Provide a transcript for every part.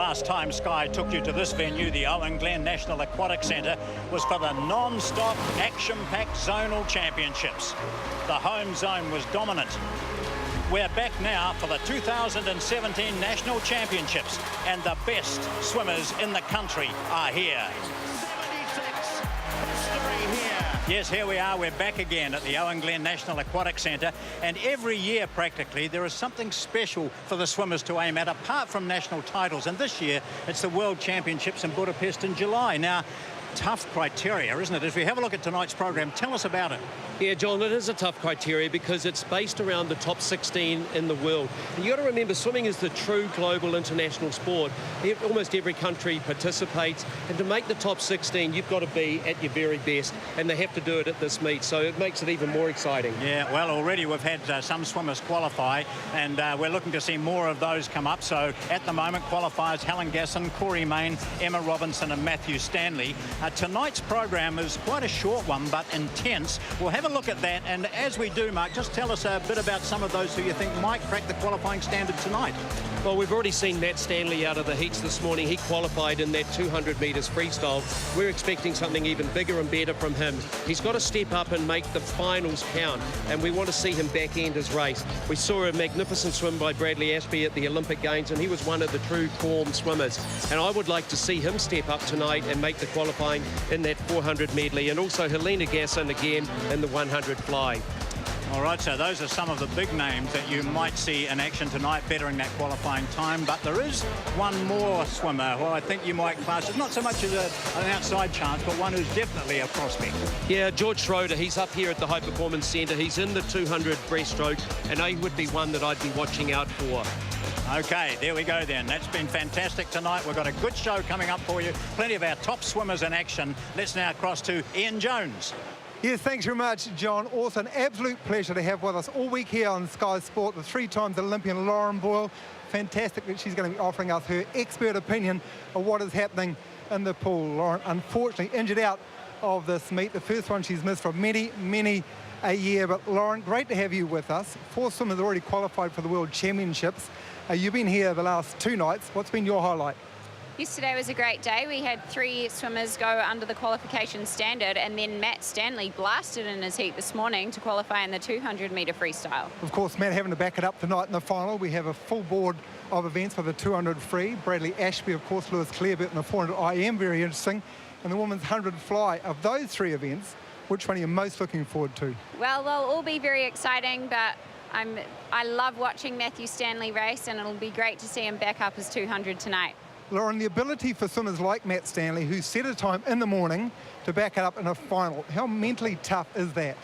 last time Sky took you to this venue, the Owen Glen National Aquatic Centre, was for the non-stop, action-packed zonal championships. The home zone was dominant. We're back now for the 2017 National Championships, and the best swimmers in the country are here. 76 history here. Yes, here we are. We're back again at the Owen Glen National Aquatic Centre, and every year practically there is something special for the swimmers to aim at apart from national titles, and this year it's the World Championships in Budapest in July. Now, tough criteria, isn't it? If we have a look at tonight's program, tell us about it. Yeah, John, it is a tough criteria because it's based around the top 16 in the world. And you've got to remember, swimming is the true global international sport. Almost every country participates, and to make the top 16, you've got to be at your very best, and they have to do it at this meet, so it makes it even more exciting. Yeah, well, already we've had some swimmers qualify, and we're looking to see more of those come up. So at the moment, qualifiers Helen Gasson, Corey Main, Emma Robinson and Matthew Stanley. Tonight's program is quite a short one, but intense. We'll have a look at that, and as we do, Mark, just tell us a bit about some of those who you think might crack the qualifying standard tonight. Well, we've already seen Matt Stanley out of the heats this morning. He qualified in that 200 metres freestyle. We're expecting something even bigger and better from him. He's got to step up and make the finals count, and we want to see him back end his race. We saw a magnificent swim by Bradley Ashby at the Olympic Games, and he was one of the true form swimmers. And I would like to see him step up tonight and make the qualifying in that 400 medley, and also Helena Gasson again in the 100 fly. All right, so those are some of the big names that you might see in action tonight, bettering that qualifying time. But there is one more swimmer who I think you might class as not so much as an outside chance, but one who's definitely a prospect. Yeah, George Schroeder, he's up here at the High Performance Centre. He's in the 200 breaststroke, and he would be one that I'd be watching out for. Okay, there we go then. That's been fantastic tonight. We've got a good show coming up for you. Plenty of our top swimmers in action. Let's now cross to Ian Jones. Yes, thanks very much, John. Also an absolute pleasure to have with us all week here on Sky Sport the three-times Olympian Lauren Boyle. Fantastic that she's going to be offering us her expert opinion of what is happening in the pool. Lauren, unfortunately, injured out of this meet. The first one she's missed for many a year. But Lauren, great to have you with us. 4 swimmers already qualified for the World Championships. You've been here the last 2 nights. What's been your highlight? Yesterday was a great day. We had 3 swimmers go under the qualification standard, and then Matt Stanley blasted in his heat this morning to qualify in the 200 metre freestyle. Of course, Matt having to back it up tonight in the final. We have a full board of events for the 200 free. Bradley Ashby, of course, Lewis Clareburt in the 400 IM, very interesting. And the women's 100 fly. Of those 3 events, which one are you most looking forward to? Well, they'll all be very exciting, but I love watching Matthew Stanley race, and it'll be great to see him back up his 200 tonight. Lauren, the ability for swimmers like Matt Stanley, who set a time in the morning to back it up in a final, how mentally tough is that?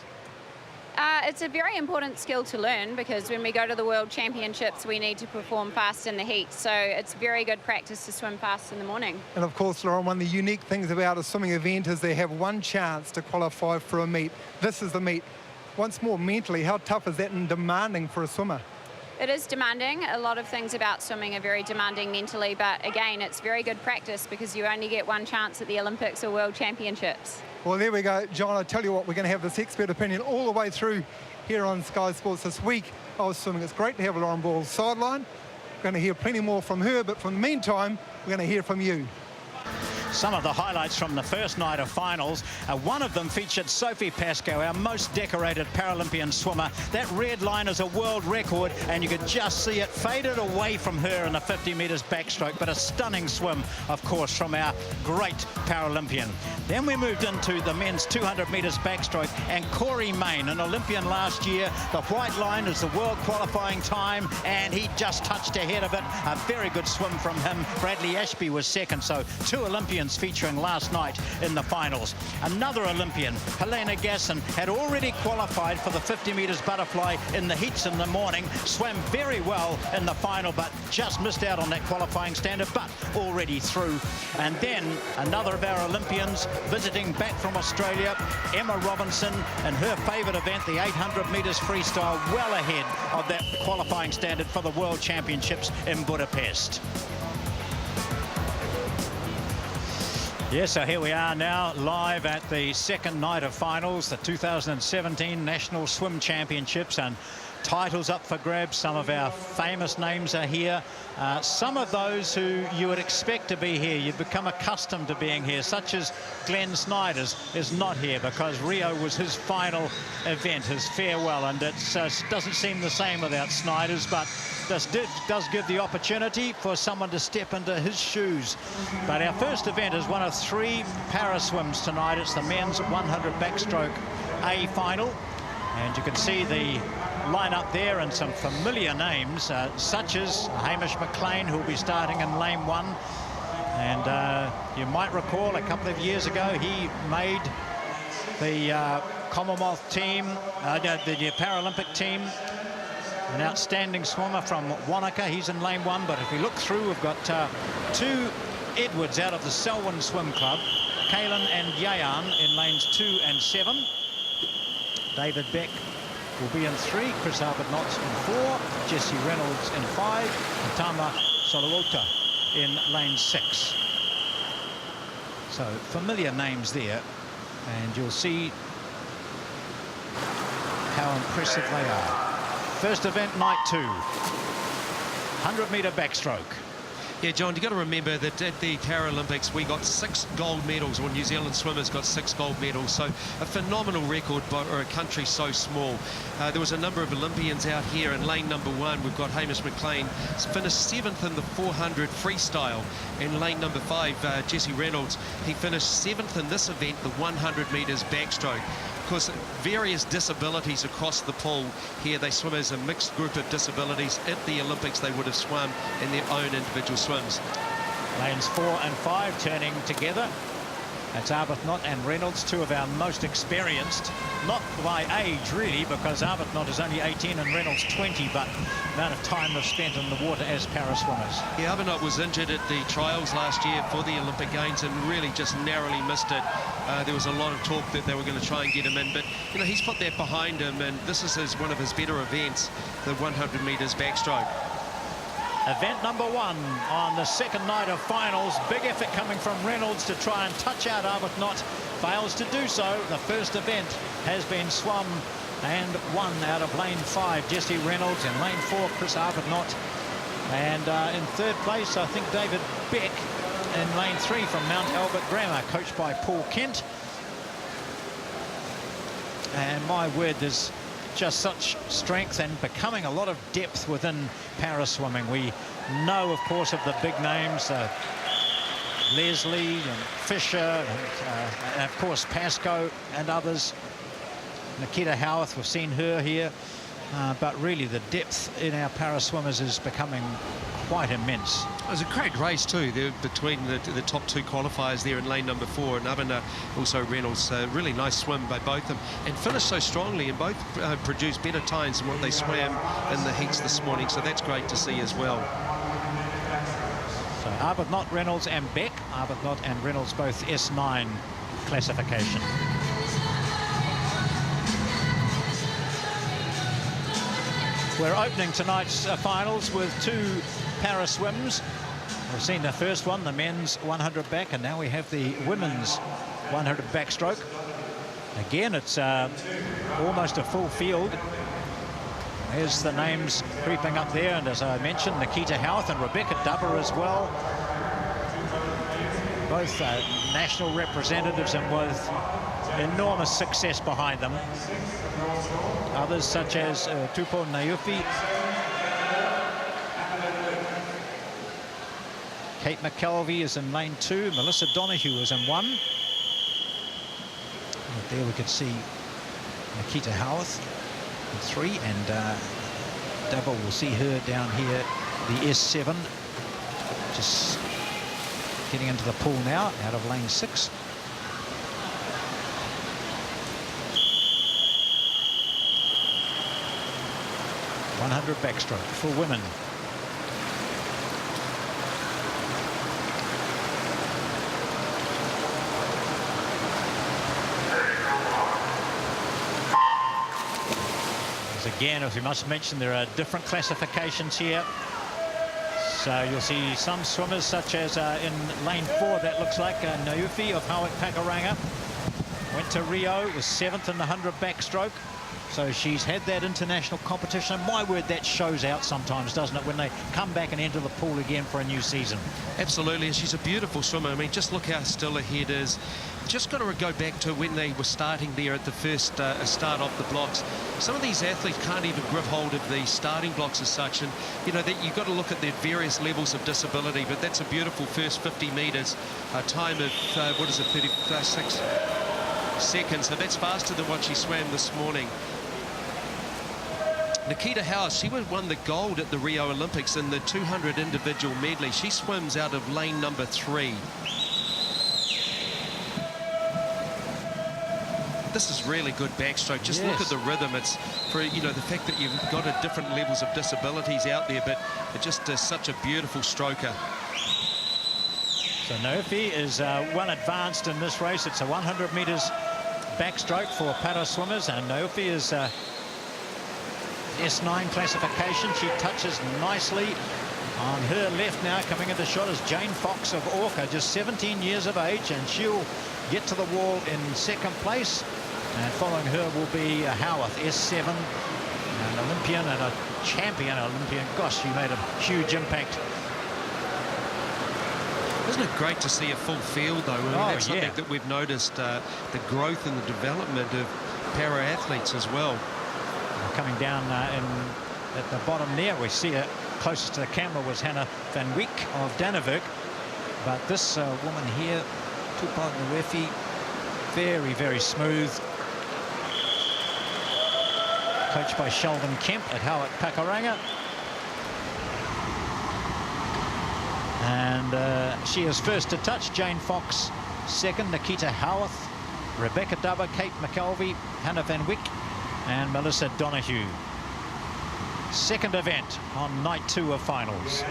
It's a very important skill to learn, because when we go to the World Championships, we need to perform fast in the heat. So it's very good practice to swim fast in the morning. And of course, Lauren, one of the unique things about a swimming event is they have one chance to qualify for a meet. This is the meet. Once more, mentally, how tough is that and demanding for a swimmer? It is demanding. A lot of things about swimming are very demanding mentally, but again, it's very good practice because you only get one chance at the Olympics or World Championships. Well, there we go. John, I tell you what, we're going to have this expert opinion all the way through here on Sky Sports this week of swimming. It's great to have Lauren Boyle's sideline. We're going to hear plenty more from her, but for the meantime, we're going to hear from you. Some of the highlights from the first night of finals. One of them featured Sophie Pascoe, our most decorated Paralympian swimmer. That red line is a world record, and you could just see it faded away from her in the 50 metres backstroke, but a stunning swim, of course, from our great Paralympian. Then we moved into the men's 200 metres backstroke, and Corey Main, an Olympian last year. The white line is the world qualifying time, and he just touched ahead of it. A very good swim from him. Bradley Ashby was second, so 2 Olympians featuring last night in the finals. Another Olympian, Helena Gasson, had already qualified for the 50 metres butterfly in the heats in the morning, swam very well in the final, but just missed out on that qualifying standard, but already through. And then another of our Olympians visiting back from Australia, Emma Robinson, in her favourite event, the 800 metres freestyle, well ahead of that qualifying standard for the World Championships in Budapest. Yes, so here we are now live at the second night of finals, the 2017 National Swim Championships, and titles up for grabs. Some of our famous names are here. Some of those who you would expect to be here, you've become accustomed to being here, such as Glenn Snyder's is not here because Rio was his final event, his farewell, and it doesn't seem the same without Snyder's, but this does give the opportunity for someone to step into his shoes. But our first event is one of 3 para swims tonight. It's the men's 100 backstroke A final, and you can see the lineup there and some familiar names such as Hamish McLean, who will be starting in lane 1. And you might recall a couple of years ago he made the Commonwealth team, the Paralympic team. An outstanding swimmer from Wanaka. He's in lane 1, but if we look through, we've got 2 Edwards out of the Selwyn Swim Club, Kaylin and Yayan in lanes 2 and 7. David Beck will be in 3, Chris Arbuthnot in 4, Jesse Reynolds in 5, and Tama Solowota in lane 6. So familiar names there, and you'll see how impressive they are. First event, night 2, 100-metre backstroke. Yeah, John, you've got to remember that at the Paralympics we got 6 gold medals, or New Zealand swimmers got 6 gold medals, so a phenomenal record for a country so small. There was a number of Olympians out here. In lane number 1 we've got Hamish McLean, finished 7th in the 400 freestyle. In lane number 5, Jesse Reynolds, he finished 7th in this event, the 100 metres backstroke. Of course, various disabilities across the pool here. They swim as a mixed group of disabilities. At the Olympics they would have swum in their own individual swims. Lanes 4 and 5 turning together. That's Arbuthnot and Reynolds, 2 of our most experienced, not by age really, because Arbuthnot is only 18 and Reynolds 20, but the amount of time they've spent in the water as para swimmers. Yeah, Arbuthnot was injured at the trials last year for the Olympic Games and really just narrowly missed it. There was a lot of talk that they were going to try and get him in, but you know, he's put that behind him, and this is one of his better events, the 100 metres backstroke. Event number 1 on the second night of finals. Big effort coming from Reynolds to try and touch out Arbuthnot. Fails to do so. The first event has been swum and won out of lane 5. Jesse Reynolds. In lane 4, Chris Arbuthnot. And in 3rd place, I think David Beck in lane 3 from Mount Albert Grammar, coached by Paul Kent. And my word, there's just such strength and becoming a lot of depth within para swimming. We know, of course, of the big names, Leslie and Fisher, and of course Pascoe and others. Nikita Howarth, we've seen her here, but really the depth in our para swimmers is becoming quite immense. It was a great race too there between the top 2 qualifiers there in lane number 4, and Arbuthnot, also Reynolds. Really nice swim by both of them, and finished so strongly, and both produced better times than what they swam in the heats this morning, so that's great to see as well. So Arbuthnot, Reynolds and Beck. Arbuthnot and Reynolds both S9 classification. We're opening tonight's finals with 2 para swims. We've seen the first one, the men's 100 back, and now we have the women's 100 backstroke. Again, it's almost a full field. There's the names creeping up there, and as I mentioned, Nikita Howarth and Rebecca Dubber as well. Both national representatives and with enormous success behind them. Others such as Tupou Naiufi, Kate McKelvey is in lane 2, Melissa Donahue is in 1. And there we could see Nikita Howarth in 3, and Dubber will see her down here, the S7, just getting into the pool now, out of lane 6. .100 backstroke for women. As again, as we must mention, there are different classifications here. So you'll see some swimmers, such as in lane 4, that looks like Naiufi of Hawik Pakuranga. Went to Rio, was 7th in the 100 backstroke. So she's had that international competition. My word, that shows out sometimes, doesn't it, when they come back and enter the pool again for a new season. Absolutely, and she's a beautiful swimmer. I mean, just look how still her head is. Just got to go back to when they were starting there at the first start off the blocks. Some of these athletes can't even grip hold of the starting blocks as such, and you know that you've got to look at their various levels of disability. But that's a beautiful first 50 metres, a time of what is it, 36 seconds. So that's faster than what she swam this morning. Nikita Howes, she won the gold at the Rio Olympics in the 200 individual medley. She swims out of lane number 3. This is really good backstroke. Just look at the rhythm. It's for, you know, the fact that you've got a different levels of disabilities out there, but it just is such a beautiful stroker. So Sophie is well advanced in this race. It's a 100 metres backstroke for para swimmers, and Sophie is S9 classification. She touches nicely. On her left now, coming into shot, is Jane Fox of Orca, just 17 years of age, and she'll get to the wall in second place. And following her will be Howarth, S7, an Olympian and a champion Olympian. Gosh, she made a huge impact. Isn't it great to see a full field, though? I mean, that's something that we've noticed, the growth and the development of para-athletes as well. Coming down at the bottom there, we see her closest to the camera was Hannah van Wyk of Dannevirke. But this woman here, Tupac Nuefi, very, very smooth. Coached by Sheldon Kemp at Howard Pakuranga. And she is first to touch. Jane Fox second, Nikita Howarth, Rebecca Dubber, Kate McKelvey, Hannah van Wyk, and Melissa Donahue. Second event on night 2 of finals.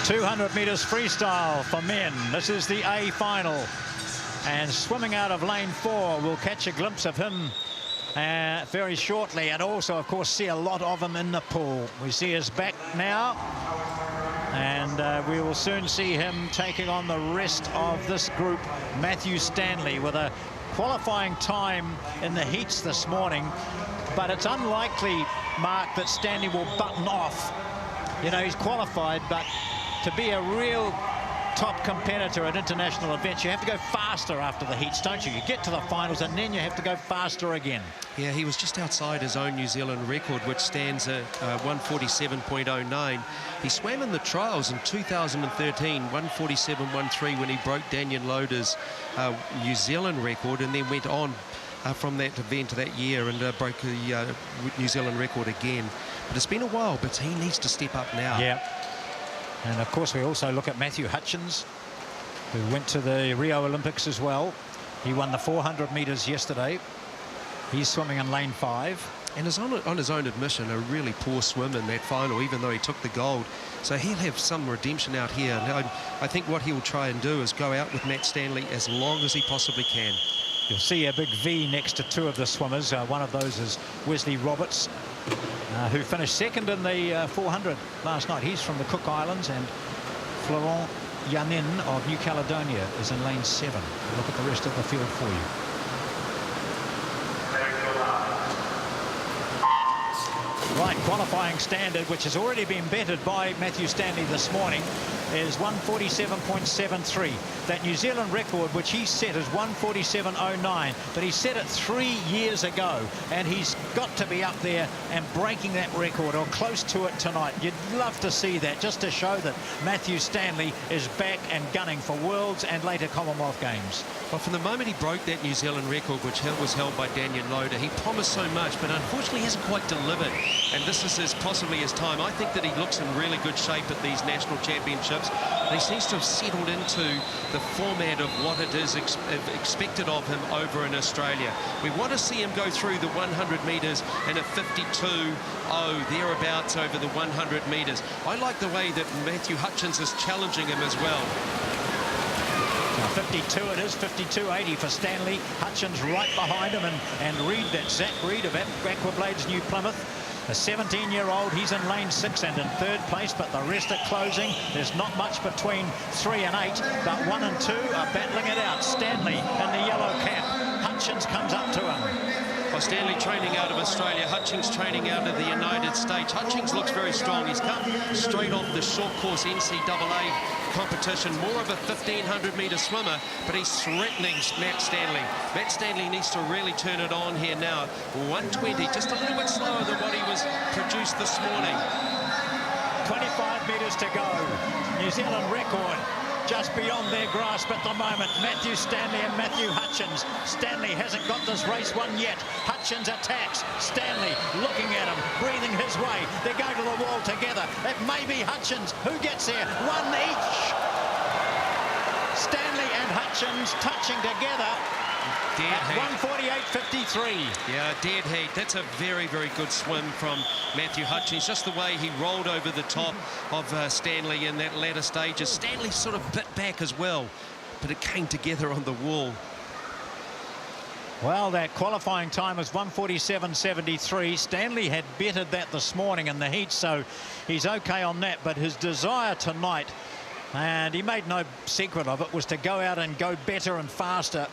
.200 metres freestyle for men. This is the A final. And swimming out of lane 4, we'll catch a glimpse of him very shortly, and also of course see a lot of him in the pool. We see his back now, and we will soon see him taking on the rest of this group. Matthew Stanley with a qualifying time in the heats this morning, but it's unlikely, Mark, that Stanley will button off. You know, he's qualified, but to be a real top competitor at international events, you have to go faster after the heats, don't you? You get to the finals and then you have to go faster again. Yeah, he was just outside his own New Zealand record, which stands at 147.09. He swam in the trials in 2013, 147.13, when he broke Daniel Loader's New Zealand record, and then went on from that event that year and broke the New Zealand record again. But it's been a while, but he needs to step up now. Yeah. And of course we also look at Matthew Hutchins, who went to the Rio Olympics as well. He won the 400 metres yesterday. He's swimming in lane 5. And is on his own admission a really poor swim in that final, even though he took the gold. So he'll have some redemption out here. Now, I think what he'll try and do is go out with Matt Stanley as long as he possibly can. You'll see a big V next to 2 of the swimmers. One of those is Wesley Roberts, who finished second in the 400 last night. He's from the Cook Islands, and Florent Yanin of New Caledonia is in lane 7. Look at the rest of the field for you. Right, qualifying standard, which has already been bettered by Matthew Stanley this morning, is 147.73. That New Zealand record, which he set, is 147.09, but he set it 3 years ago, and he's got to be up there and breaking that record or close to it tonight. You'd love to see that, just to show that Matthew Stanley is back and gunning for Worlds and later Commonwealth Games. Well, from the moment he broke that New Zealand record, which was held by Daniel Loader, he promised so much, but unfortunately he hasn't quite delivered. And this is possibly his time. I think that he looks in really good shape at these national championships. He seems to have settled into the format of what it is expected of him over in Australia. We want to see him go through the 100 metres in a 52.0, thereabouts over the 100 metres. I like the way that Matthew Hutchins is challenging him as well. 52 it is, 52.80 for Stanley. Hutchins right behind him, and Reed, that Zach Reed of Aquablades New Plymouth, A 17-year-old, he's in lane 6 and in 3rd place, but the rest are closing. There's not much between 3 and 8, but 1 and 2 are battling it out. Stanley in the yellow cap. Hutchins comes up to him. Well, Stanley training out of Australia, Hutchings training out of the United States. Hutchings looks very strong. He's come straight off the short course NCAA competition, more of a 1,500-metre swimmer, but he's threatening Matt Stanley. Matt Stanley needs to really turn it on here now. 120, just a little bit slower than what he was produced this morning. 25 metres to go. New Zealand record just beyond their grasp at the moment. Matthew Stanley and Matthew Hutchins. Stanley hasn't got this race won yet. Hutchins attacks. Stanley looking at him, breathing his way. They're going to the wall together. It may be Hutchins. Who gets there? One each. Stanley and Hutchins touching together. At 1:48.53. Yeah, dead heat. That's a very, very good swim from Matthew Hutchins. Just the way he rolled over the top of Stanley in that latter stages. Stanley sort of bit back as well, but it came together on the wall. Well, that qualifying time was 1:47.73. Stanley had bettered that this morning in the heat, so he's okay on that. But his desire tonight, and he made no secret of it, was to go out and go better and faster.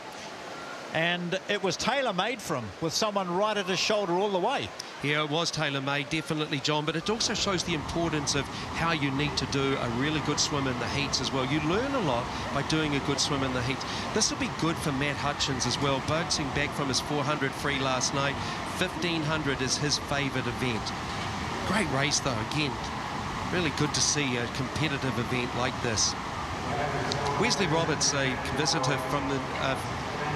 And it was tailor-made for him, with someone right at his shoulder all the way. Yeah, it was tailor-made, definitely, John, but it also shows the importance of how you need to do a really good swim in the heats as well. You learn a lot by doing a good swim in the heats. This will be good for Matt Hutchins as well, bouncing back from his 400 free last night. 1,500 is his favourite event. Great race, though, again. Really good to see a competitive event like this. Wesley Roberts, a visitor from the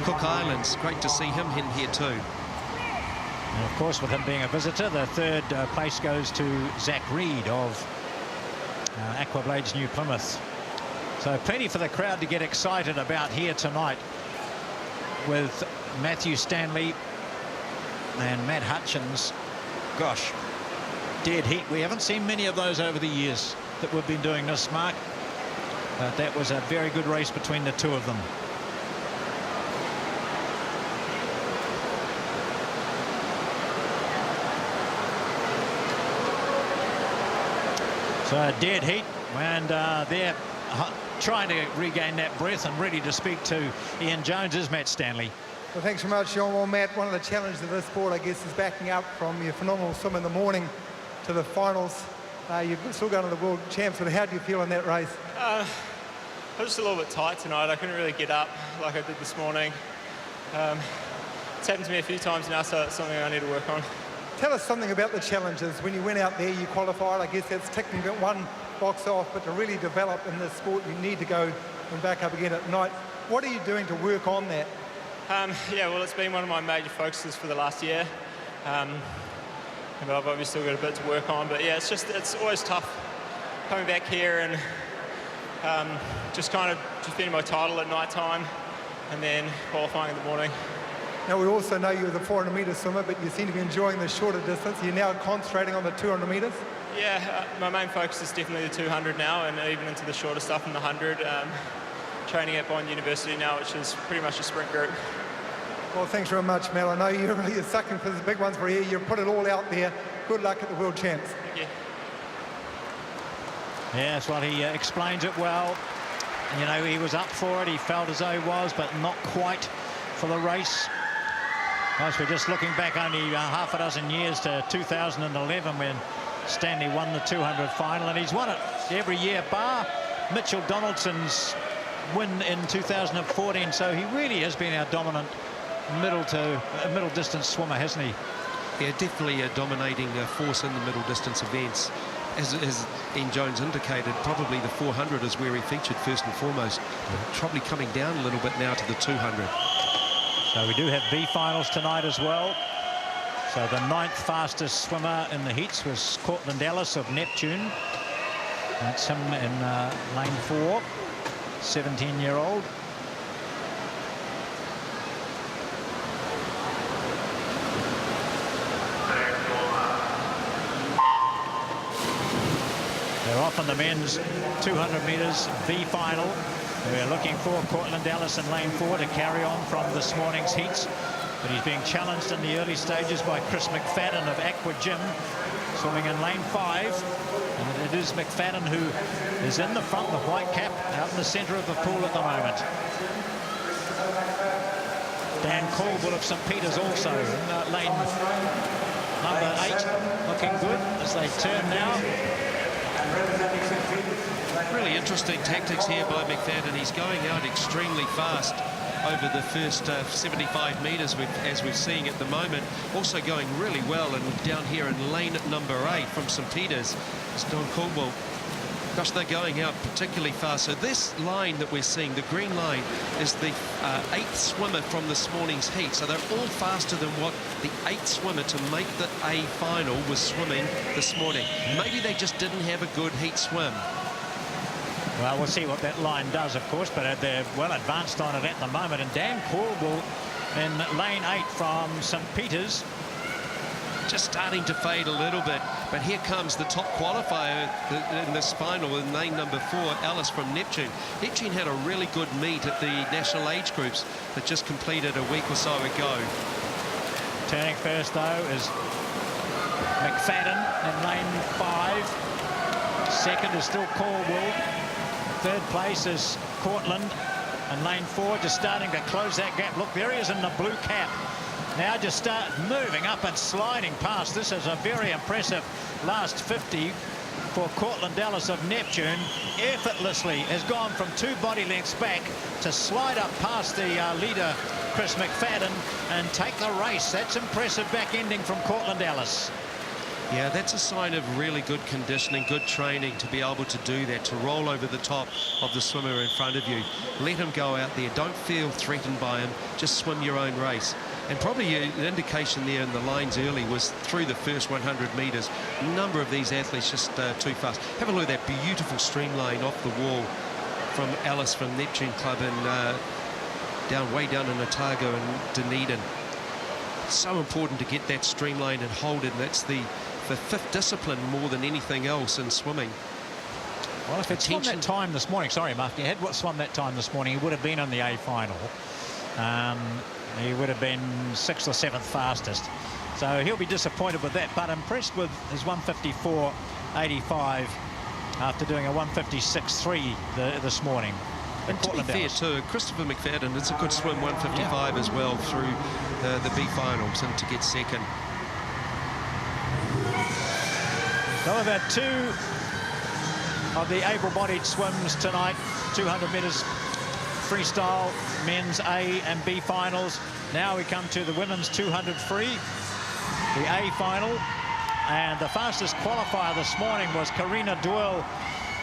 Cook Islands. Great to see him in here too. And of course, with him being a visitor, the 3rd place goes to Zach Reed of Aquablades New Plymouth. So plenty for the crowd to get excited about here tonight, with Matthew Stanley and Matt Hutchins. Gosh, dead heat. We haven't seen many of those over the years that we've been doing this, Mark. But that was a very good race between the two of them. So a dead heat, and they're trying to regain that breath, and ready to speak to Ian Jones is Matt Stanley. Well, thanks very much, John. Well, Matt, one of the challenges of this sport, I guess, is backing up from your phenomenal swim in the morning to the finals. You're still going to the World Champs, but how do you feel in that race? I was just a little bit tight tonight. I couldn't really get up like I did this morning. It's happened to me a few times now, so it's something I need to work on. Tell us something about the challenges. When you went out there, you qualified. I guess that's ticking one box off, but to really develop in this sport, you need to go and back up again at night. What are you doing to work on that? Yeah, well, it's been one of my major focuses for the last year. And I've obviously still got a bit to work on, but yeah, it's always tough coming back here and just defending my title at night time and then qualifying in the morning. Now, we also know you're the 400-metre swimmer, but you seem to be enjoying the shorter distance. You're now concentrating on the 200 metres? Yeah, my main focus is definitely the 200 now, and even into the shorter stuff in the 100. Training at Bond University now, which is pretty much a sprint group. Well, thanks very much, Mel. I know you're sucking for the big ones for here. You put it all out there. Good luck at the World Champs. Thank you. Yes, well, he explains it well. You know, he was up for it. He felt as though he was, but not quite for the race. Gosh, we're just looking back only half a dozen years to 2011 when Stanley won the 200 final, and he's won it every year, bar Mitchell Donaldson's win in 2014. So he really has been our dominant middle distance swimmer, hasn't he? Yeah, definitely a dominating force in the middle distance events. As Ian Jones indicated, probably the 400 is where he featured first and foremost, but probably coming down a little bit now to the 200. So we do have B finals tonight as well. So the 9th fastest swimmer in the heats was Cortland Ellis of Neptune. That's him in lane 4, 17-year-old. They're off in the men's 200 metres B final. We're looking for Cortland Ellis in lane 4 to carry on from this morning's heats. but he's being challenged in the early stages by Chris McFadden of Aqua Gym, swimming in lane 5. And it is McFadden who is in the front, the white cap, out in the centre of the pool at the moment. Dan Caldwell of St Peter's also in lane number 8, looking good as they turn now. Really interesting tactics here by McFadden. He's going out extremely fast over the first 75 metres, as we've seen at the moment. Also going really well, and down here in lane number 8 from St Peter's is Don Caldwell. Gosh, they're going out particularly fast. So this line that we're seeing, the green line, is the 8th swimmer from this morning's heat. So they're all faster than what the 8th swimmer to make the A final was swimming this morning. Maybe they just didn't have a good heat swim. Well, we'll see what that line does, of course, but they're well advanced on it at the moment. And Dan Caldwell in lane 8 from St Peter's. Just starting to fade a little bit, but here comes the top qualifier in this final in lane number 4, Alice from Neptune. Neptune had a really good meet at the national age groups that just completed a week or so ago. Turning first, though, is McFadden in lane 5. Second is still Caldwell. Third place is Cortland in lane 4, just starting to close that gap. Look, there he is in the blue cap. Now just start moving up and sliding past. This is a very impressive last 50 for Cortland Dallas of Neptune. Effortlessly has gone from 2 body lengths back to slide up past the leader, Chris McFadden, and take the race. That's impressive back ending from Cortland Dallas. Yeah, that's a sign of really good conditioning, good training to be able to do that, to roll over the top of the swimmer in front of you. Let him go out there. Don't feel threatened by him. Just swim your own race. And probably an indication there in the lines early was through the first 100 metres. A number of these athletes just too fast. Have a look at that beautiful streamline off the wall from Alice from Neptune Club and way down in Otago and Dunedin. So important to get that streamline and hold it. And that's the 5th discipline more than anything else in swimming. Well, if he'd swum that time this morning, sorry, Mark, if he had swum that time this morning, he would have been in the A final. He would have been 6th or 7th fastest. So he'll be disappointed with that, but impressed with his 154.85 after doing a 156.3 this morning. And to be fair too, Christopher McFadden, it's a good swim, 155 as well through the B finals, and to get second. So we've had 2 of the able-bodied swims tonight, 200 metres freestyle, men's A and B finals. Now we come to the women's 200 free, the A final. And the fastest qualifier this morning was Karina Doyle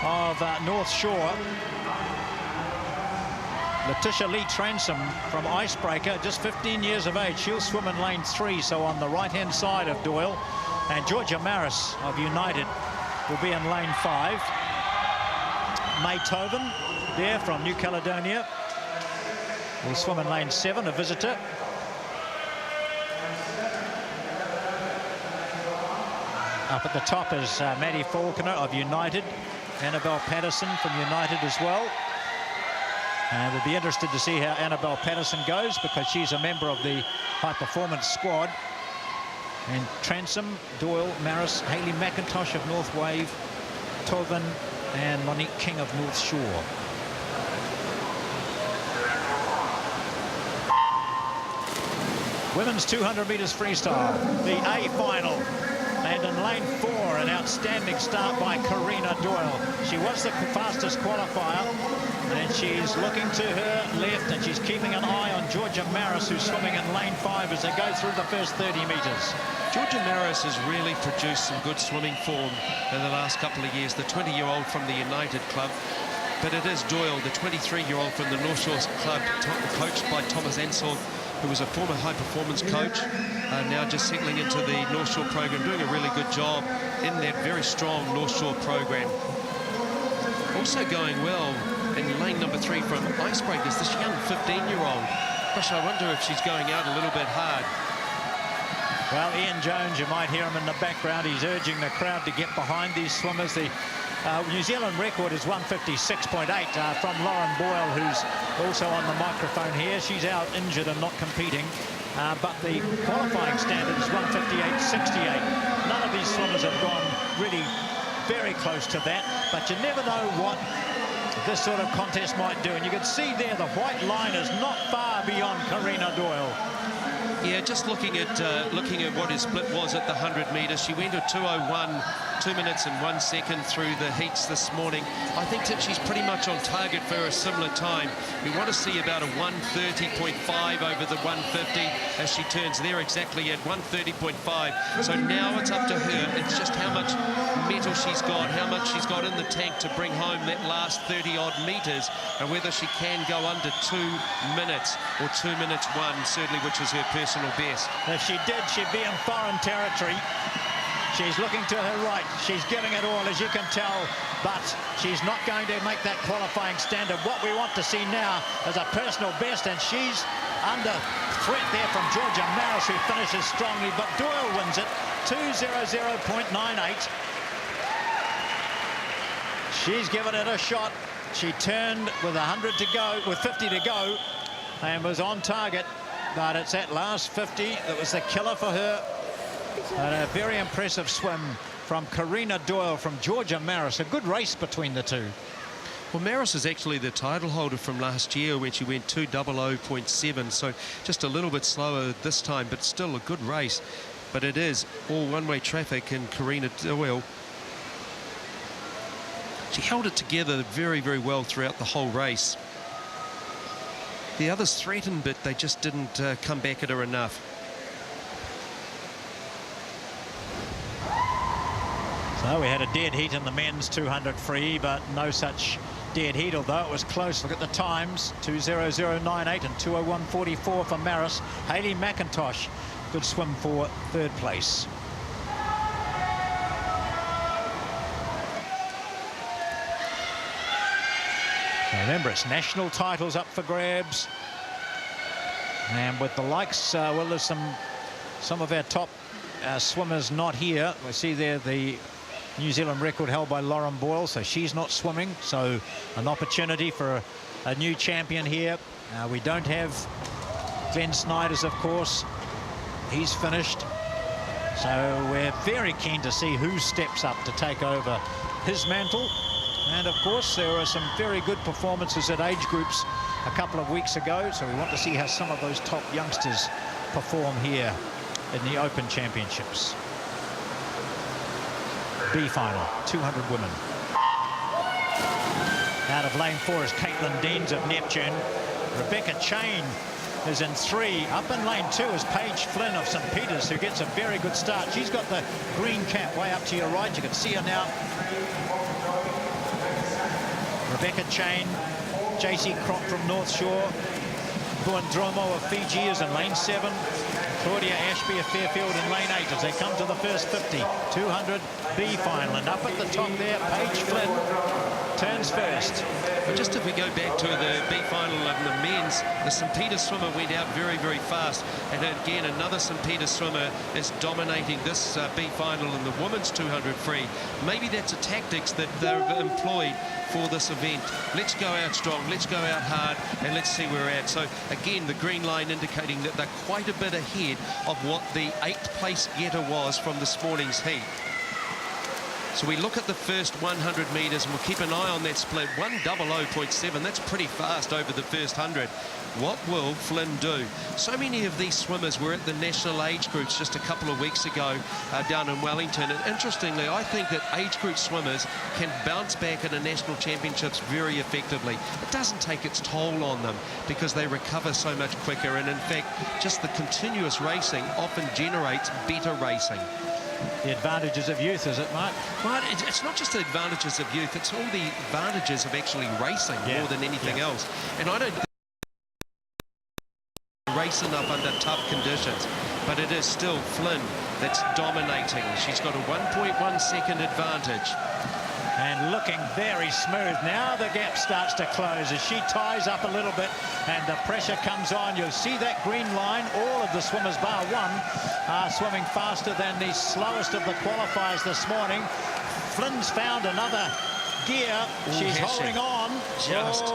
of North Shore. Letitia Lee Transom from Icebreaker, just 15 years of age. She'll swim in lane 3, so on the right-hand side of Doyle. And Georgia Maris of United will be in lane 5. May Toven there from New Caledonia will swim in lane 7, a visitor. Up at the top is Maddie Faulkner of United, Annabelle Patterson from United as well. And we'll be interested to see how Annabelle Patterson goes, because she's a member of the high-performance squad. And Transom, Doyle, Maris, Hayley McIntosh of North Wave, Toven, and Monique King of North Shore. Women's 200 metres freestyle, the A final. And in lane 4, an outstanding start by Karina Doyle. She was the fastest qualifier, and she's looking to her left, and she's keeping an eye on Georgia Maris, who's swimming in lane 5 as they go through the first 30 metres. Georgia Maris has really produced some good swimming form in the last couple of years, the 20-year-old from the United Club. But it is Doyle, the 23-year-old from the North Shore Club, coached by Thomas Ansel, who was a former high-performance coach, now just settling into the North Shore program, doing a really good job in that very strong North Shore program. Also going well in lane number 3 from Icebreakers, this young 15-year-old. Gosh, I wonder if she's going out a little bit hard. Well, Ian Jones, you might hear him in the background. He's urging the crowd to get behind these swimmers. The New Zealand record is 156.8 from Lauren Boyle, who's also on the microphone here. She's out injured and not competing. but the qualifying standard is 1:58.68. None of these swimmers have gone really very close to that, but you never know what this sort of contest might do. And you can see there the white line is not far beyond Karina Doyle. Yeah, just looking at what his split was at the 100 metres. She went at 2:01, 2 minutes and 1 second through the heats this morning. I think that she's pretty much on target for a similar time. We want to see about a 1:30.5 over the 150 as she turns there exactly at 1:30.5. So now it's up to her. It's just how much metal she's got, how much she's got in the tank to bring home that last 30-odd metres, and whether she can go under 2 minutes or 2 minutes 1, certainly, which is her personal best. If she did, she'd be in foreign territory. She's looking to her right. She's giving it all, as you can tell, but she's not going to make that qualifying standard. What we want to see now is a personal best, and she's under threat there from Georgia Maris, who finishes strongly, but Doyle wins it, 2:00.98. She's given it a shot. She turned with 100 to go, with 50 to go, and was on target, but it's that last 50 that was the killer for her. And a very impressive swim from Karina Doyle from Georgia Maris. A good race between the two. Well, Maris is actually the title holder from last year when she went 2:00.7, so just a little bit slower this time, but still a good race. But it is all one-way traffic, and Karina Doyle, she held it together very, very well throughout the whole race. The others threatened, but they just didn't come back at her enough. So we had a dead heat in the men's 200 free, but no such dead heat, although it was close. Look at the times, 2:00.98 and 2:01.44 for Maris. Hayley McIntosh, good swim for third place. Remember, it's national titles up for grabs, and with the likes, well, there's some of our top swimmers not here. We see there the New Zealand record held by Lauren Boyle, so she's not swimming, so an opportunity for a new champion here. We don't have Glenn Snyders, of course. He's finished, so we're very keen to see who steps up to take over his mantle. And of course, there are some very good performances at age groups a couple of weeks ago, so we want to see how some of those top youngsters perform here in the Open Championships. B final, 200 women. Out of lane 4 is Caitlin Deans of Neptune. Rebecca Chain is in 3. Up in lane 2 is Paige Flynn of St. Peter's, who gets a very good start. She's got the green cap way up to your right. You can see her now. Rebecca Chain, JC Crock from North Shore. Buandromo of Fiji is in lane 7. Claudia Ashby of Fairfield in lane 8 as they come to the first 50. 200 B final, and up at the top there, Paige Flynn turns first. But just if we go back to the B final of the men's, the St. Peter's swimmer went out very, very fast. And again, another St. Peter's swimmer is dominating this B final in the women's 200 free. Maybe that's a tactics that they've employed for this event. Let's go out strong, let's go out hard, and let's see where we're at. So again, the green line indicating that they're quite a bit ahead of what the 8th place getter was from this morning's heat. So we look at the first 100 metres, and we'll keep an eye on that split. 1:00.7, that's pretty fast over the first 100. What will Flynn do? So many of these swimmers were at the national age groups just a couple of weeks ago down in Wellington. And interestingly, I think that age group swimmers can bounce back at the national championships very effectively. It doesn't take its toll on them because they recover so much quicker. And in fact, just the continuous racing often generates better racing. The advantages of youth, is it, Mark? Well, it's not just the advantages of youth, it's all the advantages of actually racing more than anything else. And I don't race enough under tough conditions, but it is still Flynn that's dominating. She's got a 1.1 second advantage. And looking very smooth. Now the gap starts to close as she ties up a little bit and the pressure comes on. You'll see that green line. All of the swimmers bar one are swimming faster than the slowest of the qualifiers this morning. Flynn's found another gear. She's holding on. Just.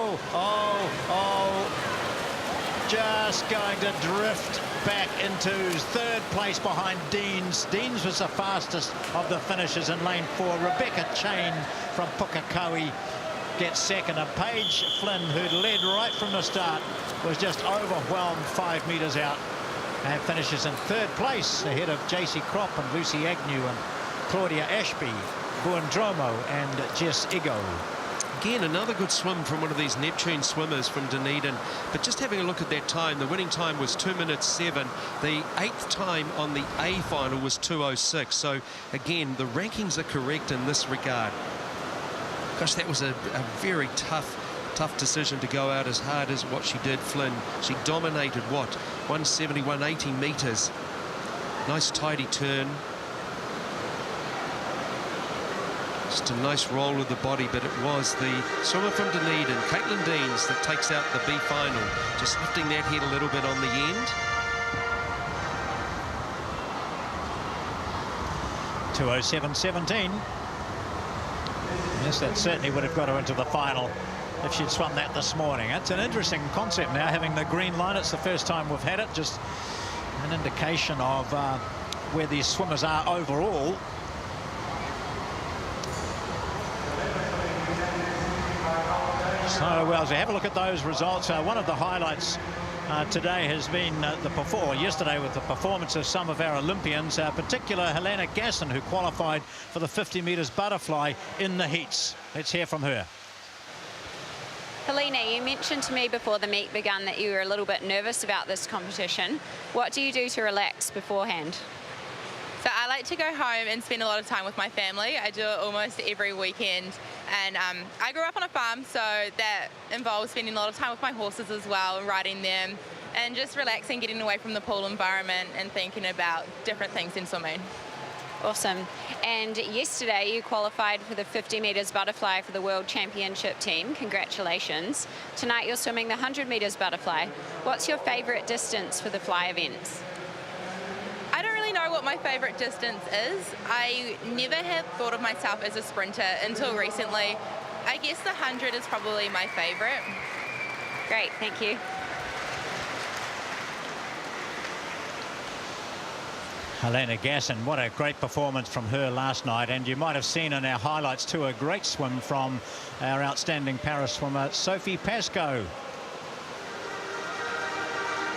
Just going to drift back into third place behind Deans. Deans was the fastest of the finishers in lane 4. Rebecca Chain from Pukekohe gets second, and Paige Flynn, who'd led right from the start, was just overwhelmed 5 metres out and finishes in third place ahead of JC Kropp and Lucy Agnew and Claudia Ashby, Buondromo and Jess Igo. Again, another good swim from one of these Neptune swimmers from Dunedin. But just having a look at that time, the winning time was 2 minutes 7. The 8th time on the A final was 2:06. So again, the rankings are correct in this regard. Gosh, that was a very tough decision to go out as hard as what she did, Flynn. She dominated, what, 170, 180 metres. Nice tidy turn. Just a nice roll of the body, but it was the swimmer from Dunedin, Caitlin Deans, that takes out the B final. Just lifting that head a little bit on the end. 2:07.17. Yes, that certainly would have got her into the final if she'd swum that this morning. It's an interesting concept now, having the green line. It's the first time we've had it. Just an indication of where these swimmers are overall. So, well, as we have a look at those results, one of the highlights today has been yesterday with the performance of some of our Olympians, particular Helena Gasson, who qualified for the 50 metres butterfly in the heats. Let's hear from her. Helena, you mentioned to me before the meet began that you were a little bit nervous about this competition. What do you do to relax beforehand? So I like to go home and spend a lot of time with my family. I do it almost every weekend. And I grew up on a farm, so that involves spending a lot of time with my horses as well, and riding them, and just relaxing, getting away from the pool environment and thinking about different things in swimming. Awesome. And yesterday you qualified for the 50 metres butterfly for the World Championship team. Congratulations. Tonight you're swimming the 100 metres butterfly. What's your favourite distance for the fly events? I don't really know what my favourite distance is. I never have thought of myself as a sprinter until recently. I guess the 100 is probably my favourite. Great, thank you. Helena Gasson, what a great performance from her last night, and you might have seen in our highlights too a great swim from our outstanding para swimmer Sophie Pascoe.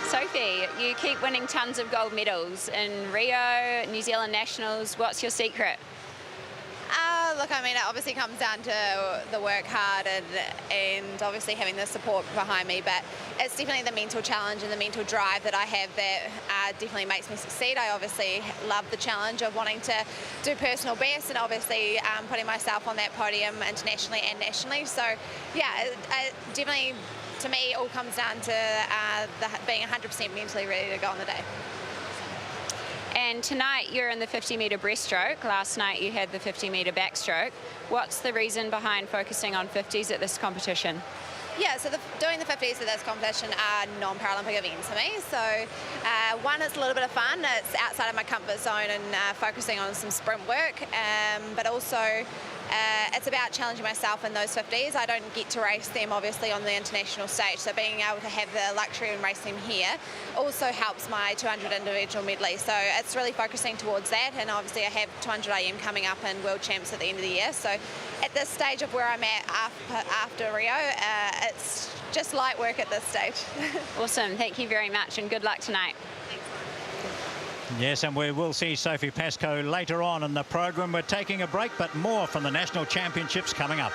Sophie, you keep winning tons of gold medals in Rio, New Zealand Nationals. What's your secret? Look, I mean, it obviously comes down to the work hard and obviously having the support behind me, but it's definitely the mental challenge and the mental drive that I have that definitely makes me succeed. I obviously love the challenge of wanting to do personal best and obviously putting myself on that podium internationally and nationally. So, yeah, it definitely, to me, all comes down to being 100% mentally ready to go on the day. And tonight you're in the 50 metre breaststroke. Last night you had the 50 metre backstroke. What's the reason behind focusing on 50s at this competition? Yeah, so doing the 50s at this competition are non-Paralympic events for me. So one, it's a little bit of fun. It's outside of my comfort zone and focusing on some sprint work, but also it's about challenging myself in those 50s. I don't get to race them obviously on the international stage, so being able to have the luxury and race them here also helps my 200 individual medley. So it's really focusing towards that, and obviously I have 200 IM coming up and World Champs at the end of the year. So at this stage of where I'm at after Rio, it's just light work at this stage. Awesome, thank you very much and good luck tonight. Yes, and we will see Sophie Pascoe later on in the program. We're taking a break, but more from the National Championships coming up.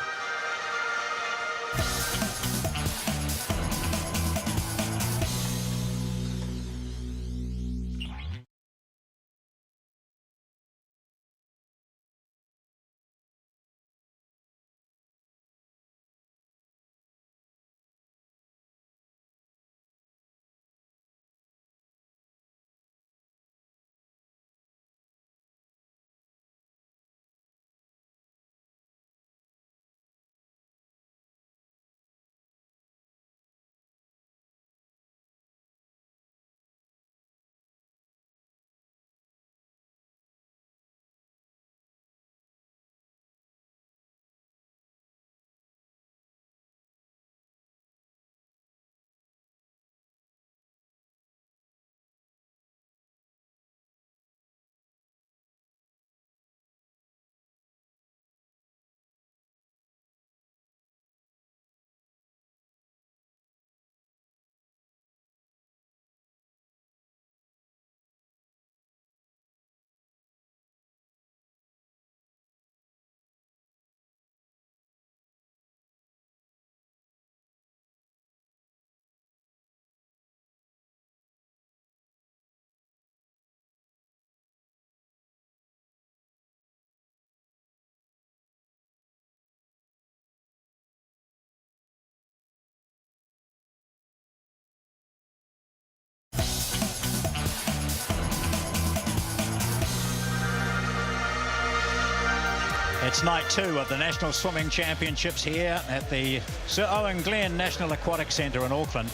It's night 2 of the National Swimming Championships here at the Sir Owen Glenn National Aquatic Centre in Auckland.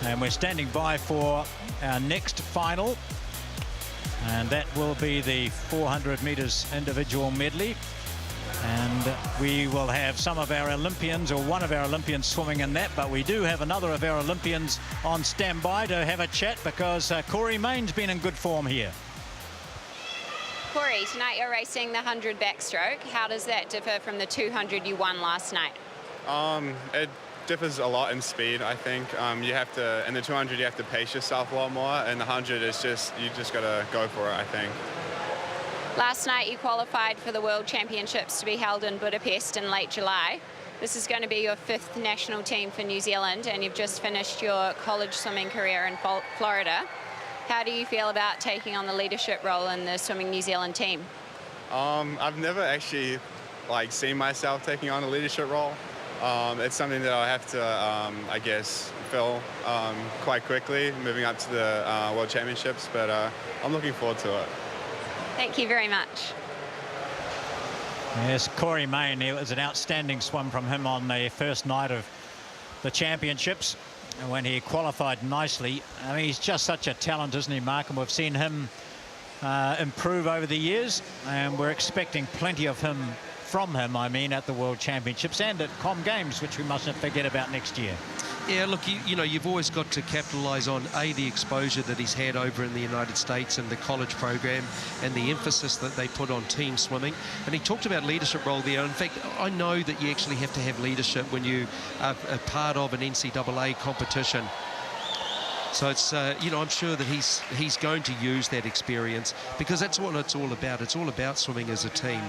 And we're standing by for our next final. And that will be the 400 metres individual medley. And we will have some of our Olympians, or one of our Olympians, swimming in that. But we do have another of our Olympians on standby to have a chat, because Corey Main's been in good form here. Corey, tonight you're racing the 100 backstroke. How does that differ from the 200 you won last night? It differs a lot in speed, I think. You have to, in the 200 you have to pace yourself a lot more, and the 100 is just, you just got to go for it, I think. Last night you qualified for the World Championships to be held in Budapest in late July. This is going to be your 5th national team for New Zealand, and you've just finished your college swimming career in Florida. How do you feel about taking on the leadership role in the Swimming New Zealand team? I've never actually seen myself taking on a leadership role. It's something that I'll have to, I guess, fill quite quickly, moving up to the World Championships, but I'm looking forward to it. Thank you very much. Yes, Corey Main, it was an outstanding swim from him on the first night of the championships when he qualified nicely. I mean, he's just such a talent, isn't he, Mark? And we've seen him improve over the years, and we're expecting plenty of him from him, I mean, at the World Championships and at Com Games, which we mustn't forget about next year. Yeah, look, you know, you've always got to capitalise on, the exposure that he's had over in the United States and the college program and the emphasis that they put on team swimming. And he talked about leadership role there. In fact, I know that you actually have to have leadership when you are a part of an NCAA competition. So it's, you know, I'm sure that he's going to use that experience, because that's what it's all about. It's all about swimming as a team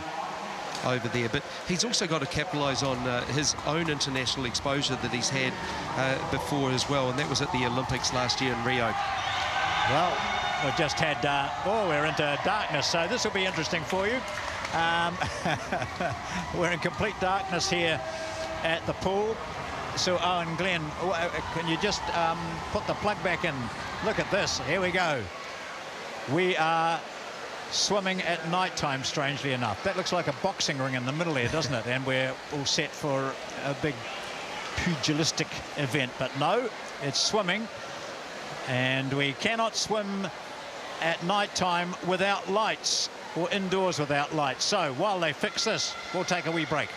over there, but he's also got to capitalise on his own international exposure that he's had before as well, and that was at the Olympics last year in Rio. Well, we've just had, we're into darkness, so this will be interesting for you. We're in complete darkness here at the pool. So Owen Glenn, can you just put the plug back in? Look at this, here we go. We are swimming at night time, strangely enough. That looks like a boxing ring in the middle there, doesn't it? And we're all set for a big pugilistic event, but no, it's swimming, and we cannot swim at night time without lights, or indoors without lights. So while they fix this, we'll take a wee break.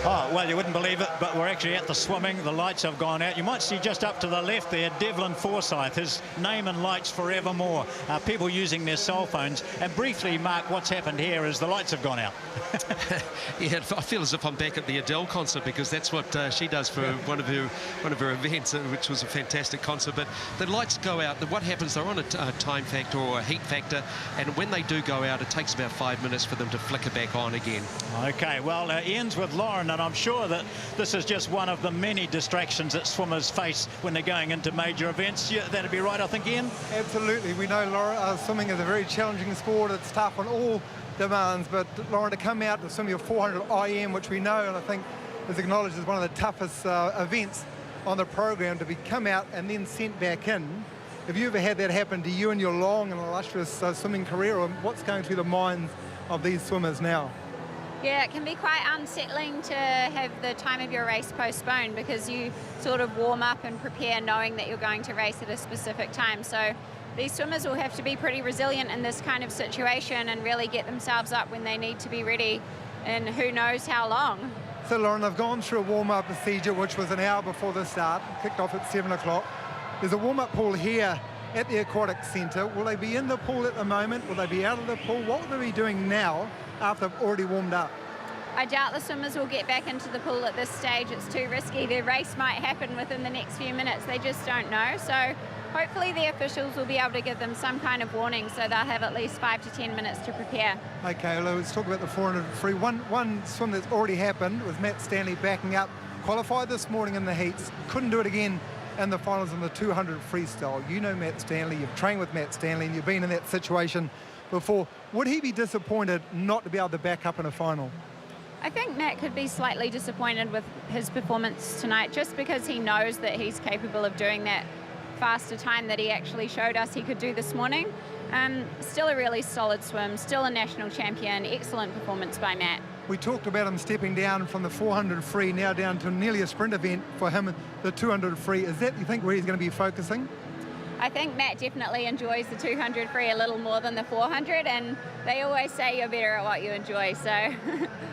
Oh, well, you wouldn't believe it, but we're actually at the swimming. The lights have gone out. You might see just up to the left there, Devlin Forsyth, his name in lights forevermore. People using their cell phones. And briefly, Mark, what's happened here is the lights have gone out. Yeah, I feel as if I'm back at the Adele concert, because that's what she does for one of her events, which was a fantastic concert. But the lights go out. What happens, they're on a time factor or a heat factor, and when they do go out, it takes about 5 minutes for them to flicker back on again. Okay, well, Ian's with Lauren, and I'm sure that this is just one of the many distractions that swimmers face when they're going into major events. Yeah, that'd be right, I think, Ian? Absolutely. We know, Lauren, swimming is a very challenging sport. It's tough on all demands, but Lauren, to come out to swim your 400 IM, which we know and I think is acknowledged as one of the toughest events on the program, to be come out and then sent back in. Have you ever had that happen to you in your long and illustrious swimming career, or what's going through the minds of these swimmers now? Yeah, it can be quite unsettling to have the time of your race postponed, because you sort of warm up and prepare knowing that you're going to race at a specific time. So these swimmers will have to be pretty resilient in this kind of situation and really get themselves up when they need to be ready, and who knows how long. So Lauren, they've gone through a warm-up procedure, which was an hour before the start, kicked off at 7 o'clock. There's a warm-up pool here at the Aquatic Centre. Will they be in the pool at the moment? Will they be out of the pool? What will they be doing now after they've already warmed up? I doubt the swimmers will get back into the pool at this stage. It's too risky. Their race might happen within the next few minutes. They just don't know. So hopefully the officials will be able to give them some kind of warning, so they'll have at least 5 to 10 minutes to prepare. Okay, well, let's talk about the 400 free. One swim that's already happened was Matt Stanley backing up. Qualified this morning in the heats. Couldn't do it again in the finals in the 200 freestyle. You know Matt Stanley. You've trained with Matt Stanley and you've been in that situation before. Would he be disappointed not to be able to back up in a final? I think Matt could be slightly disappointed with his performance tonight, just because he knows that he's capable of doing that faster time that he actually showed us he could do this morning. Still a really solid swim, still a national champion, excellent performance by Matt. We talked about him stepping down from the 400 free, now down to nearly a sprint event for him, the 200 free. Is that, you think, where he's going to be focusing? I think Matt definitely enjoys the 200 free a little more than the 400, and they always say you're better at what you enjoy, so.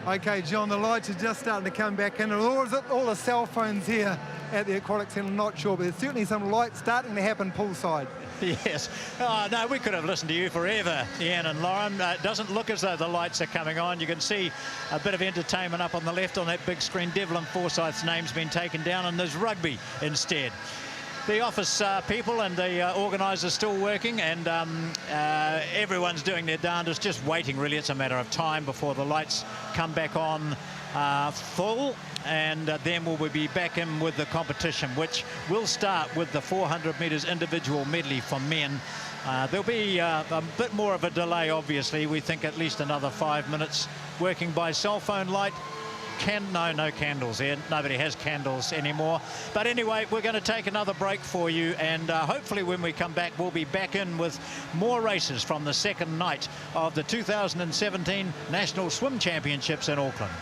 Okay, John, the lights are just starting to come back in. Or is it all the cell phones here at the Aquatic Centre? I'm not sure, but there's certainly some lights starting to happen poolside. Yes. Oh, no, we could have listened to you forever, Ian and Lauren. It doesn't look as though the lights are coming on. You can see a bit of entertainment up on the left on that big screen. Devlin Forsyth's name's been taken down, and there's rugby instead. The office people and the organisers still working, and everyone's doing their darndest, just waiting really. It's a matter of time before the lights come back on full, and then we'll be back in with the competition, which will start with the 400 metres individual medley for men. There'll be a bit more of a delay, obviously. We think at least another 5 minutes, working by cell phone light. No candles here. Nobody has candles anymore. But anyway, we're going to take another break for you, and hopefully when we come back, we'll be back in with more races from the second night of the 2017 National Swim Championships in Auckland.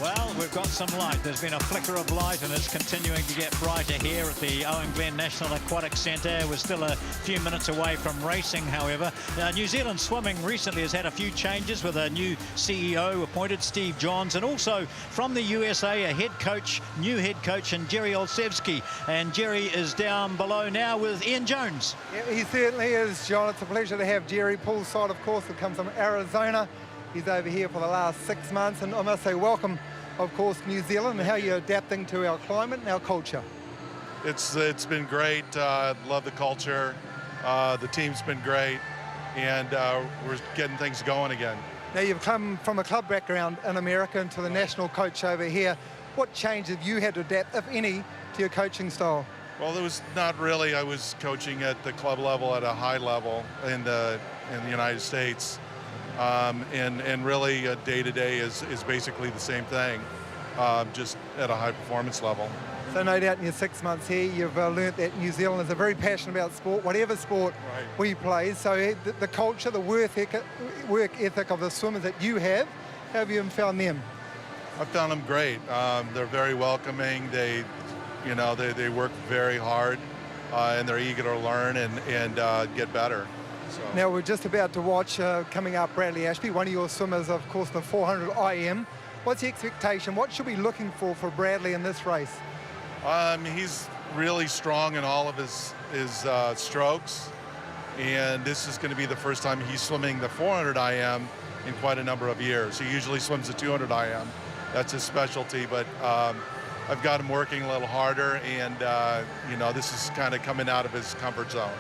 Well, we've got some light. There's been a flicker of light, and it's continuing to get brighter here at the Owen Glen National Aquatic Centre. We're still a few minutes away from racing, however. New Zealand Swimming recently has had a few changes with a new CEO appointed, Steve Johns, and also from the USA, a head coach, new head coach, and Jerry Olszewski. And Jerry is down below now with Ian Jones. Yeah, he certainly is, John. It's a pleasure to have Jerry poolside, of course, who comes from Arizona. He's over here for the last 6 months, and I must say welcome, of course, New Zealand, and how you're adapting to our climate and our culture. It's been great. Love the culture. The team's been great, and we're getting things going again. Now, you've come from a club background in America into the national coach over here. What change have you had to adapt, if any, to your coaching style? Well, there was not really. I was coaching at the club level at a high level in the United States. And really day-to-day is basically the same thing, just at a high performance level. So no doubt in your 6 months here, you've learnt that New Zealanders are very passionate about sport, whatever sport we play. So the culture, the work ethic of the swimmers that you have, how have you found them? I've found them great. They're very welcoming. They work very hard, and they're eager to learn and get better. So. Now, we're just about to watch coming up Bradley Ashby, one of your swimmers, of course, the 400 IM. What's the expectation? What should we be looking for Bradley in this race? He's really strong in all of his strokes, and this is going to be the first time he's swimming the 400 IM in quite a number of years. He usually swims the 200 IM. That's his specialty, but I've got him working a little harder, and this is kind of coming out of his comfort zone.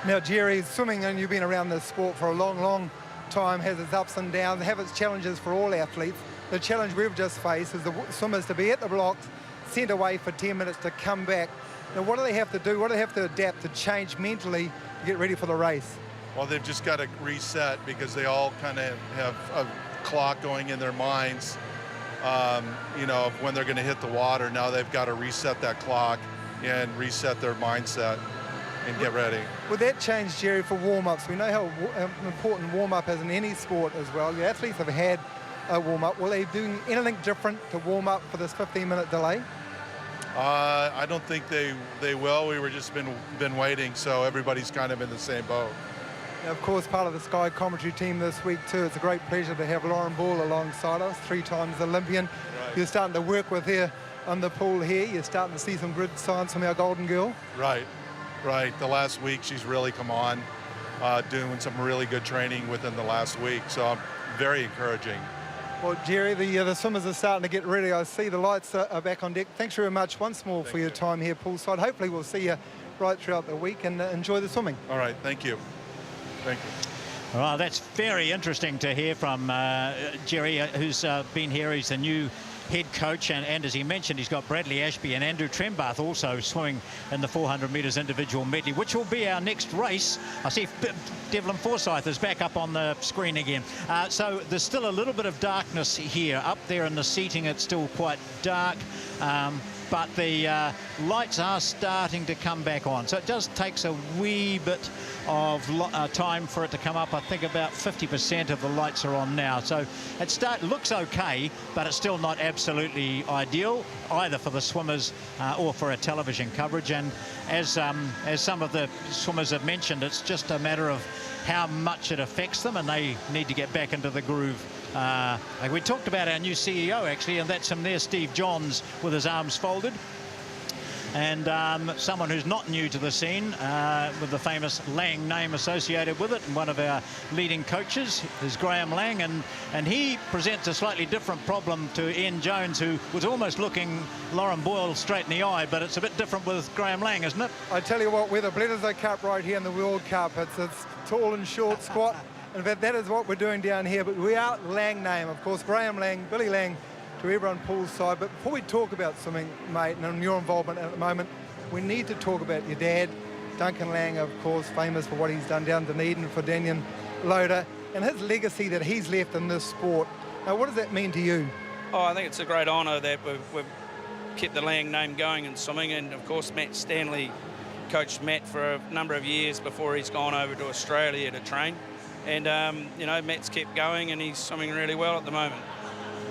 Now, Jerry, swimming, and you've been around this sport for a long, long time, has its ups and downs, have its challenges for all athletes. The challenge we've just faced is the swimmers to be at the blocks, sent away for 10 minutes to come back. Now, what do they have to do? What do they have to adapt to change mentally to get ready for the race? Well, they've just got to reset because they all kind of have a clock going in their minds, when they're going to hit the water. Now they've got to reset that clock and reset their mindset and get ready. Would that change, Jerry, for warm-ups? We know how important warm-up is in any sport as well. The athletes have had a warm-up. Will they do anything different to warm up for this 15-minute delay? I don't think they will. We were just been waiting, so everybody's kind of in the same boat. Now, of course, part of the Sky commentary team this week too. It's a great pleasure to have Lauren Ball alongside us, 3 times Olympian. Right. You're starting to work with her on the pool here. You're starting to see some good signs from our golden girl. Right. The last week she's really come on, doing some really good training within the last week, so very encouraging. Well, Jerry, the swimmers are starting to get ready. I see the lights are back on deck. Thanks very much once more for your time here poolside. Hopefully we'll see you right throughout the week, and enjoy the swimming. All right, thank you. Thank you. Well, that's very interesting to hear from Jerry, who's been here. He's the new head coach, and as he mentioned, he's got Bradley Ashby and Andrew Trembath also swimming in the 400 metres individual medley, which will be our next race. I see Devlin Forsyth is back up on the screen again. So there's still a little bit of darkness here. Up there in the seating, it's still quite dark. but the lights are starting to come back on. So it just takes a wee bit of time for it to come up. I think about 50% of the lights are on now. So it looks okay, but it's still not absolutely ideal, either for the swimmers or for a television coverage. And as some of the swimmers have mentioned, it's just a matter of how much it affects them, and they need to get back into the groove. We talked about our new CEO, actually, and that's him there, Steve Johns, with his arms folded. And someone who's not new to the scene, with the famous Lang name associated with it, and one of our leading coaches is Graham Lang, and he presents a slightly different problem to Ian Jones, who was almost looking Lauren Boyle straight in the eye, but it's a bit different with Graham Lang, isn't it? I tell you what, we're the Bledisloe Cup right here in the World Cup. It's tall and short squat. In fact, that is what we're doing down here, but we are Lang name, of course, Graham Lang, Billy Lang, to everyone poolside. But before we talk about swimming, mate, and your involvement at the moment, we need to talk about your dad, Duncan Lang, of course, famous for what he's done down Dunedin for Daniel Loader, and his legacy that he's left in this sport. Now, what does that mean to you? Oh, I think it's a great honour that we've kept the Lang name going in swimming, and of course Matt Stanley coached Matt for a number of years before he's gone over to Australia to train. And, you know, Matt's kept going and he's swimming really well at the moment.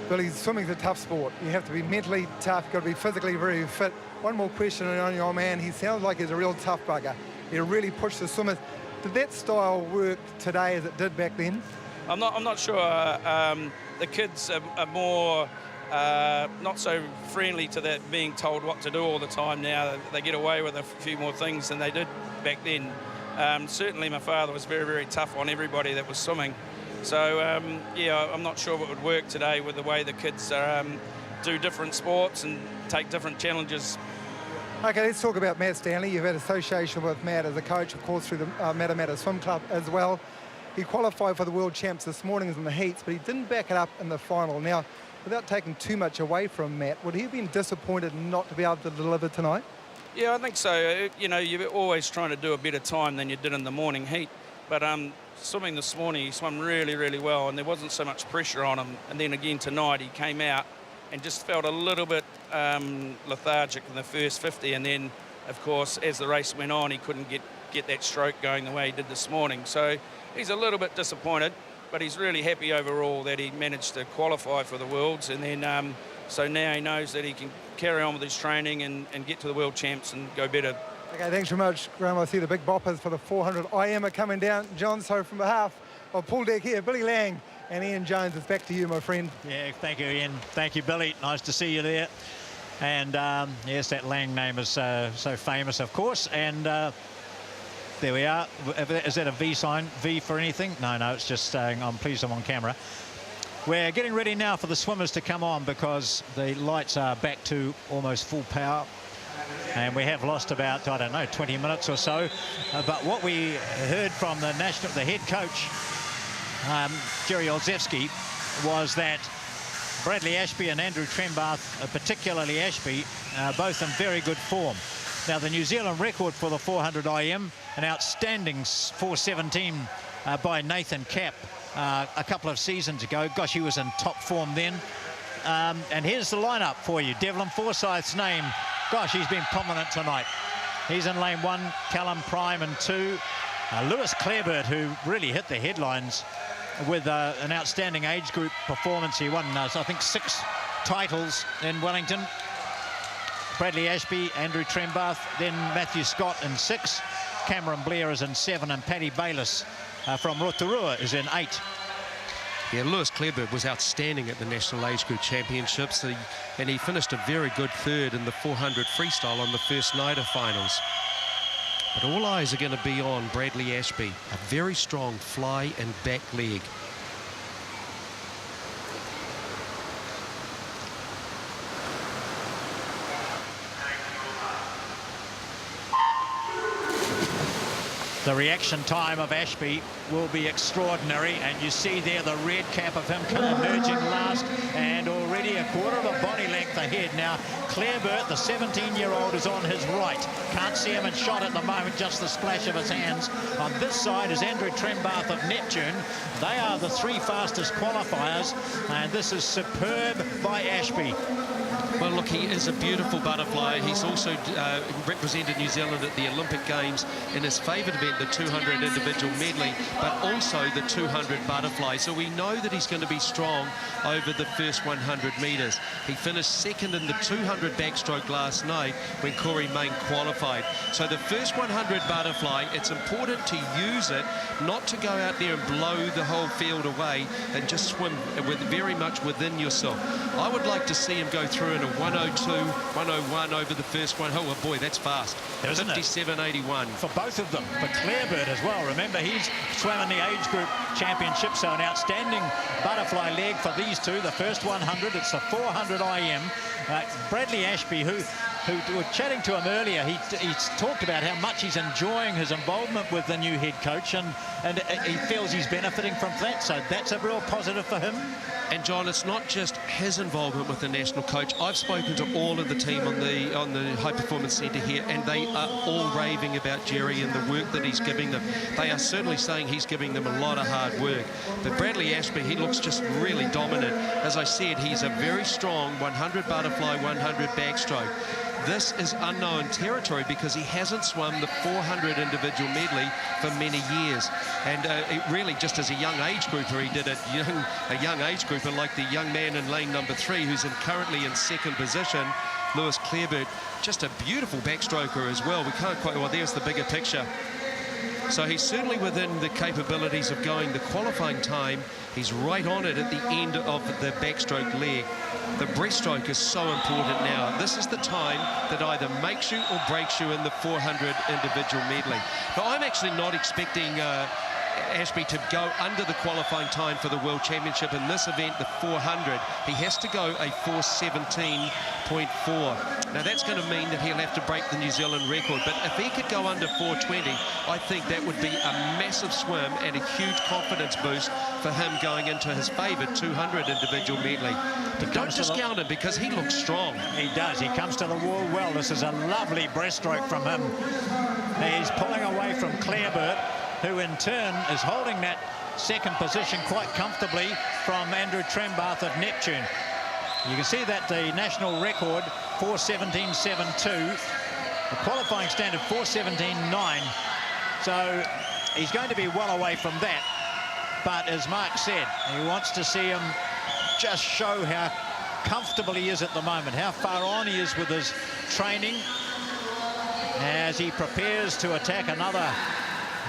Billy, swimming's a tough sport. You have to be mentally tough, you've got to be physically very fit. One more question on your man. He sounds like he's a real tough bugger. He really pushed the swimmers. Did that style work today as it did back then? I'm not sure. The kids are more not so friendly to that, being told what to do all the time now. They get away with a few more things than they did back then. Certainly my father was very, very tough on everybody that was swimming. So, yeah, I'm not sure if it would work today with the way the kids do different sports and take different challenges. Okay, let's talk about Matt Stanley. You've had association with Matt as a coach, of course, through the Matamata Swim Club as well. He qualified for the World Champs this morning in the heats, but he didn't back it up in the final. Now, without taking too much away from Matt, would he have been disappointed not to be able to deliver tonight? Yeah, I think so. You know, you're always trying to do a better time than you did in the morning heat. But swimming this morning, he swam really, really well, and there wasn't so much pressure on him. And then again tonight, he came out and just felt a little bit lethargic in the first 50. And then, of course, as the race went on, he couldn't get that stroke going the way he did this morning. So he's a little bit disappointed, but he's really happy overall that he managed to qualify for the Worlds. And then, so now he knows that he can carry on with his training and get to the World Champs and go better. Okay, thanks very much, Graham. I see the big boppers for the 400 IM are coming down. John, so from behalf of Pool Deck here, Billy Lang and Ian Jones, it's back to you, my friend. Yeah, thank you, Ian. Thank you, Billy. Nice to see you there. And yes, that Lang name is so famous, of course. And there we are. Is that a V sign? V for anything? No, it's just saying I'm pleased I'm on camera. We're getting ready now for the swimmers to come on because the lights are back to almost full power. And we have lost about, I don't know, 20 minutes or so. But what we heard from the head coach, Jerry Olszewski, was that Bradley Ashby and Andrew Trembath, particularly Ashby, both in very good form. Now, the New Zealand record for the 400 IM, an outstanding 4:17 by Nathan Capp a couple of seasons ago. Gosh, he was in top form then. And here's the lineup for you. Devlin Forsyth's name. Gosh, he's been prominent tonight. He's in lane 1, Callum Prime in 2. Lewis Clareburt, who really hit the headlines with an outstanding age group performance. He won, I think, 6 titles in Wellington. Bradley Ashby, Andrew Trembath, then Matthew Scott in 6. Cameron Blair is in 7, and Paddy Bayliss from Rotorua is in 8. Yeah, Lewis Clareburt was outstanding at the National Age Group Championships, and he finished a very good 3rd in the 400 freestyle on the first night of finals. But all eyes are going to be on Bradley Ashby, a very strong fly and back leg. The reaction time of Ashby will be extraordinary, and you see there the red cap of him emerging last, and already a quarter of a body length ahead. Now, Clareburt, the 17-year-old, is on his right. Can't see him in shot at the moment, just the splash of his hands. On this side is Andrew Trembath of Neptune. They are the 3 fastest qualifiers, and this is superb by Ashby. Well, look, he is a beautiful butterfly. He's also represented New Zealand at the Olympic Games in his favourite event, the 200 individual medley, but also the 200 butterfly. So we know that he's going to be strong over the first 100 metres. He finished second in the 200 backstroke last night when Corey Main qualified. So the first 100 butterfly, it's important to use it, not to go out there and blow the whole field away and just swim with very much within yourself. I would like to see him go through in a 102, 101 over the first one. Oh boy, that's fast. 57.81. For both of them, for Clarebird as well. Remember, he's swam in the age group championship, so an outstanding butterfly leg for these two. The first 100, it's the 400 IM. Bradley Ashby, who were chatting to him earlier, he's talked about how much he's enjoying his involvement with the new head coach, and he feels he's benefiting from that, so that's a real positive for him. And John, it's not just his involvement with the national coach. I've spoken to all of the team on the high performance centre here, and they are all raving about Jerry and the work that he's giving them. They are certainly saying he's giving them a lot of hard work. But Bradley Ashby, he looks just really dominant. As I said, he's a very strong 100 butterfly, 100 backstroke. This is unknown territory because he hasn't swum the 400 individual medley for many years. And it really, just as a young age grouper, he did it. A young age grouper like the young man in lane number 3 who's currently in second position, Lewis Clarebird. Just a beautiful backstroker as well. We can't quite, well, there's the bigger picture. So he's certainly within the capabilities of going the qualifying time. He's right on it at the end of the backstroke leg. The breaststroke is so important now. This is the time that either makes you or breaks you in the 400 individual medley. But I'm actually not expecting Ashby to go under the qualifying time for the World Championship in this event, the 400. He has to go a 4:17.4. Now that's going to mean that he'll have to break the New Zealand record, but if he could go under 4:20, I think that would be a massive swim and a huge confidence boost for him going into his favourite 200 individual medley. But don't discount him because he looks strong. He does. He comes to the wall well. This is a lovely breaststroke from him. He's pulling away from Clarebird, who in turn is holding that second position quite comfortably from Andrew Trembath of Neptune. You can see that the national record, 4:17.72. The qualifying standard, 4:17.9. So he's going to be well away from that. But as Mark said, he wants to see him just show how comfortable he is at the moment, how far on he is with his training as he prepares to attack another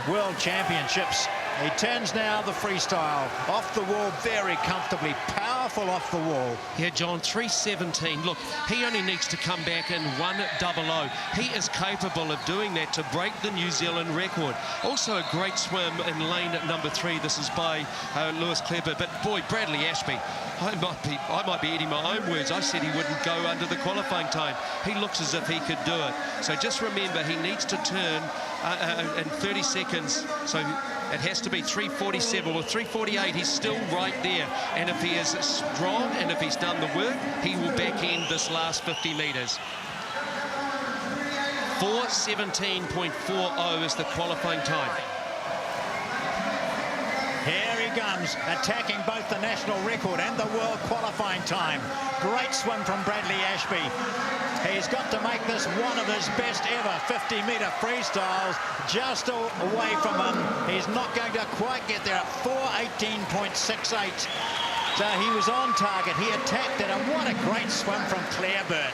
World Championships. He turns now the freestyle off the wall very comfortably, powerful off the wall. Yeah, John, 3:17. Look, he only needs to come back in 1:00. He is capable of doing that to break the New Zealand record. Also a great swim in lane number 3. This is by Lewis Clarebird. But boy, Bradley Ashby, I might be eating my own words. I said he wouldn't go under the qualifying time. He looks as if he could do it. So just remember, he needs to turn in 30 seconds. So it has to be 3:47 or 3:48. He's still right there. And if he is strong and if he's done the work, he will back end this last 50 metres. 4:17.40 is the qualifying time. Here he comes, attacking both the national record and the world qualifying time. Great swim from Bradley Ashby. He's got to make this one of his best ever 50-metre freestyles. Just away from him. He's not going to quite get there at 4:18.68. So he was on target. He attacked it, and what a great swim from Clarebird.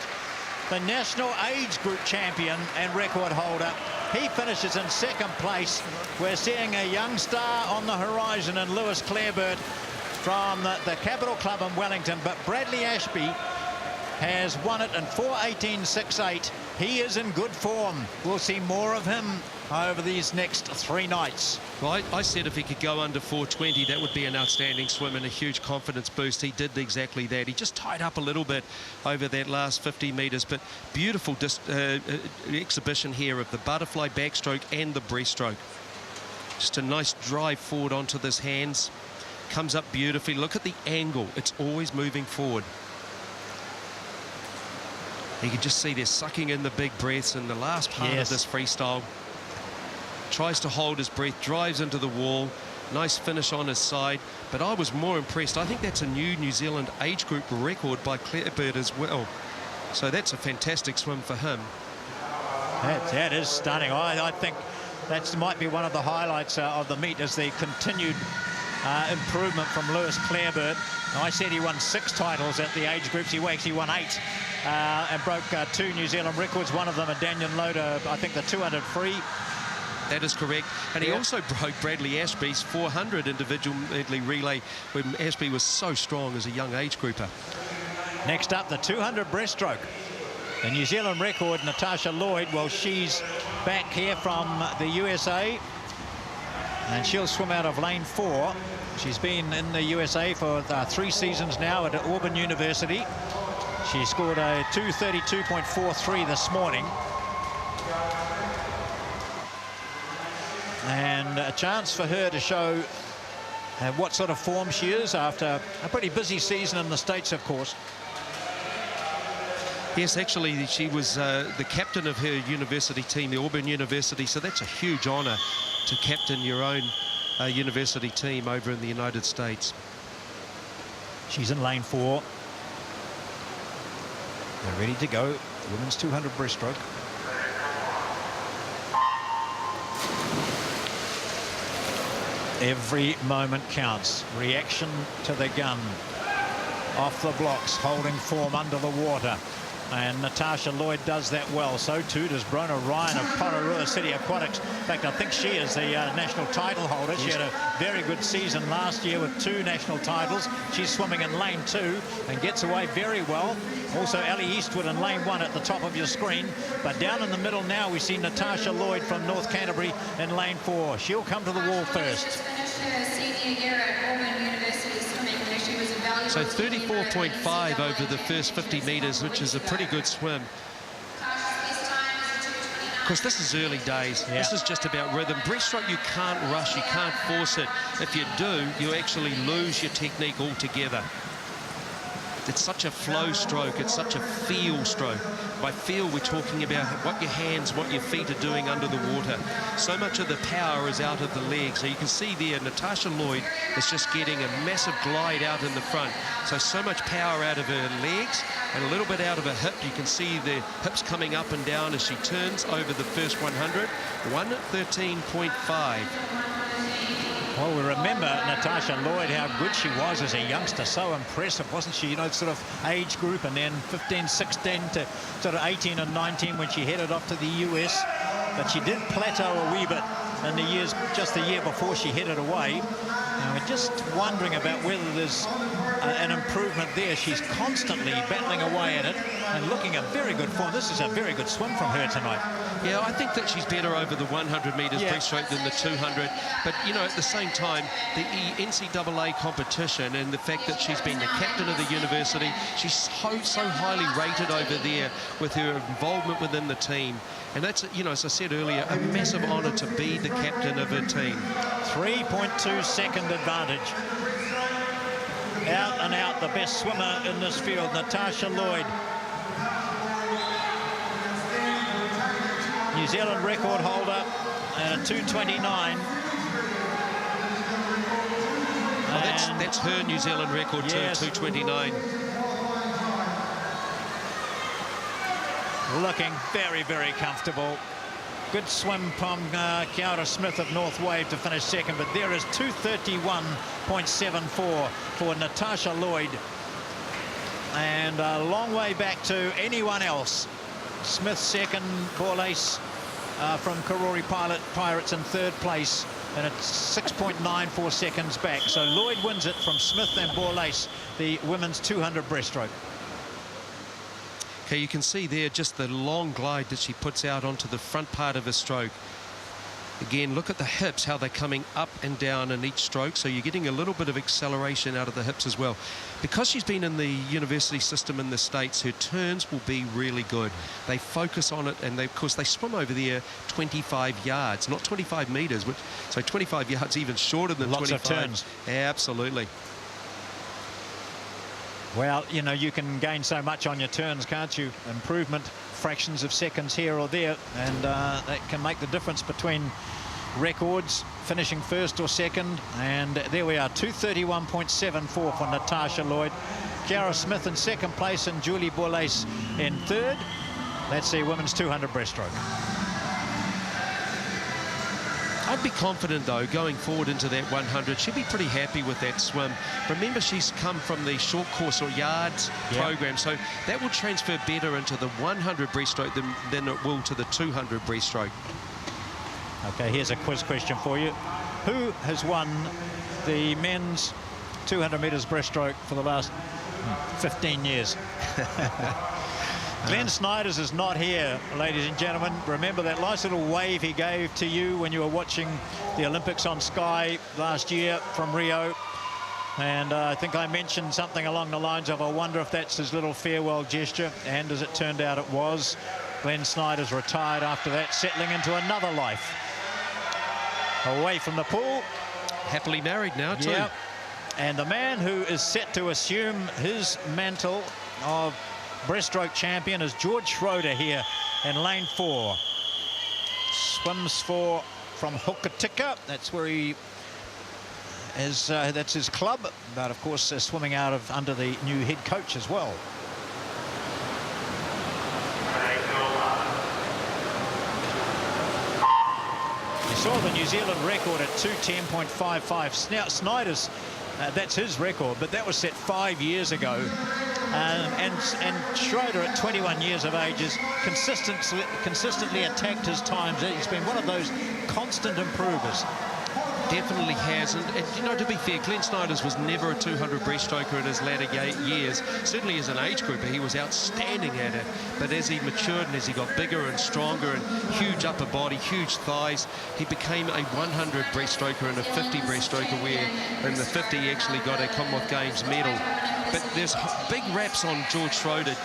The national age group champion and record holder. He finishes in second place. We're seeing a young star on the horizon in Lewis Clarebird from the Capital Club in Wellington, but Bradley Ashby has won it in 4:18.68. He is in good form. We'll see more of him over these next 3 nights. Well, I said if he could go under 4:20, that would be an outstanding swim and a huge confidence boost. He did exactly that. He just tied up a little bit over that last 50 metres, but beautiful exhibition here of the butterfly backstroke and the breaststroke. Just a nice drive forward onto this hands. Comes up beautifully. Look at the angle. It's always moving forward. You can just see they're sucking in the big breaths in the last part of this freestyle. Tries to hold his breath, drives into the wall, Nice finish on his side, but I was more impressed. I think that's a new Zealand age group record by Claire Bird as well. So that's a fantastic swim for him. That is stunning. I think that might be one of the highlights of the meet, is the continued improvement from Lewis Clarebird. I said he won 6 titles at the age groups. He actually won 8 and broke 2 New Zealand records. One of them a Daniel Loader, I think the 200 free. That is correct. And he also broke Bradley Ashby's 400 individual medley relay when Ashby was so strong as a young age grouper. Next up, the 200 breaststroke. The New Zealand record, Natasha Lloyd, well, she's back here from the USA. And she'll swim out of lane 4. She's been in the USA for 3 seasons now at Auburn University. She scored a 2:32.43 this morning. And a chance for her to show what sort of form she is after a pretty busy season in the States, of course. Yes, actually, she was the captain of her university team, the Auburn University, so that's a huge honour to captain your own university team over in the United States. She's in lane 4. They're ready to go. Women's 200 breaststroke. Every moment counts. Reaction to the gun. Off the blocks, holding form under the water. And Natasha Lloyd does that well. So too does Brona Ryan of Porirua City Aquatics. In fact, I think she is the national title holder. She had a very good season last year with 2 national titles. She's swimming in lane 2 and gets away very well. Also, Ellie Eastwood in lane 1 at the top of your screen. But down in the middle now, we see Natasha Lloyd from North Canterbury in lane 4. She'll come to the wall first. So 34.5 over the first 50 metres, which is a pretty good swim. Of course, this is early days. This is just about rhythm. Breaststroke, you can't rush, you can't force it. If you do, you actually lose your technique altogether. It's such a flow stroke, it's such a feel stroke. By feel, we're talking about what your hands, what your feet are doing under the water. So much of the power is out of the legs. So you can see there, Natasha Lloyd is just getting a massive glide out in the front. So much power out of her legs and a little bit out of her hip. You can see the hips coming up and down as she turns over the first 100. 1:13.5. Well, we remember Natasha Lloyd, how good she was as a youngster. So impressive, wasn't she? You know, sort of age group, and then 15, 16 to sort of 18 and 19 when she headed off to the US. But she did plateau a wee bit in the years, just the year before she headed away. Now, we're just wondering about whether there's an improvement there. She's constantly battling away at it and looking at very good form. This is a very good swim from her tonight. Yeah, I think that she's better over the 100 metres breaststroke than the 200. But, you know, at the same time, the NCAA competition and the fact that she's been the captain of the university, she's so highly rated over there with her involvement within the team. And that's, you know, as I said earlier, a massive honour to be the captain of her team. 3.2-second advantage. Out and out, the best swimmer in this field, Natasha Lloyd. New Zealand record holder and a 2:29. Oh, that's her New Zealand record too, 2:29. Looking very, very comfortable. Good swim from Kiara Smith of North Wave to finish second, but there is 2:31.74 for Natasha Lloyd. And a long way back to anyone else. Smith second, Borlase from Karori Pirates in third place, and it's 6.94 seconds back. So Lloyd wins it from Smith and Borlase, the women's 200 breaststroke. Okay, you can see there just the long glide that she puts out onto the front part of her stroke. Again, look at the hips, how they're coming up and down in each stroke. So you're getting a little bit of acceleration out of the hips as well. Because she's been in the university system in the States, her turns will be really good. They focus on it, and they, of course, they swim over there 25 yards, not 25 metres, which, so 25 yards even shorter than Lots 25. of turns. Absolutely. Well, you know, you can gain so much on your turns, can't you? Improvement, fractions of seconds here or there, and that can make the difference between records, finishing first or second. And there we are, 2:31.74 for Natasha Lloyd. Kiara Smith in second place and Julie Bourlace in third. That's the women's 200 breaststroke. I'd be confident, though, going forward into that 100. She'd be pretty happy with that swim. Remember, she's come from the short course or yards program, so that will transfer better into the 100 breaststroke than it will to the 200 breaststroke. Okay, here's a quiz question for you. Who has won the men's 200 metres breaststroke for the last 15 years? Glenn Snyders is not here, ladies and gentlemen. Remember that nice little wave he gave to you when you were watching the Olympics on Sky last year from Rio. And I think I mentioned something along the lines of, I wonder if that's his little farewell gesture. And as it turned out, it was. Glenn Snyders retired after that, settling into another life. Away from the pool. Happily married now, too. Yeah. And the man who is set to assume his mantle of breaststroke champion is George Schroeder here in lane 4. Swims from Hokitika. That's where he is. That's his club. But of course, swimming out of under the new head coach as well. You saw the New Zealand record at 2:10.55. Snyder's. That's his record, but that was set 5 years ago. And Schroeder at 21 years of age has consistently attacked his times. He's been one of those constant improvers. Definitely has, and you know, to be fair, Glenn Snyders was never a 200 breaststroker in his latter years. Certainly as an age grouper, he was outstanding at it, but as he matured and as he got bigger and stronger and huge upper body, huge thighs, he became a 100 breaststroker and a 50 breaststroker, where in the 50 he actually got a Commonwealth Games medal. But there's big raps on George Schroeder.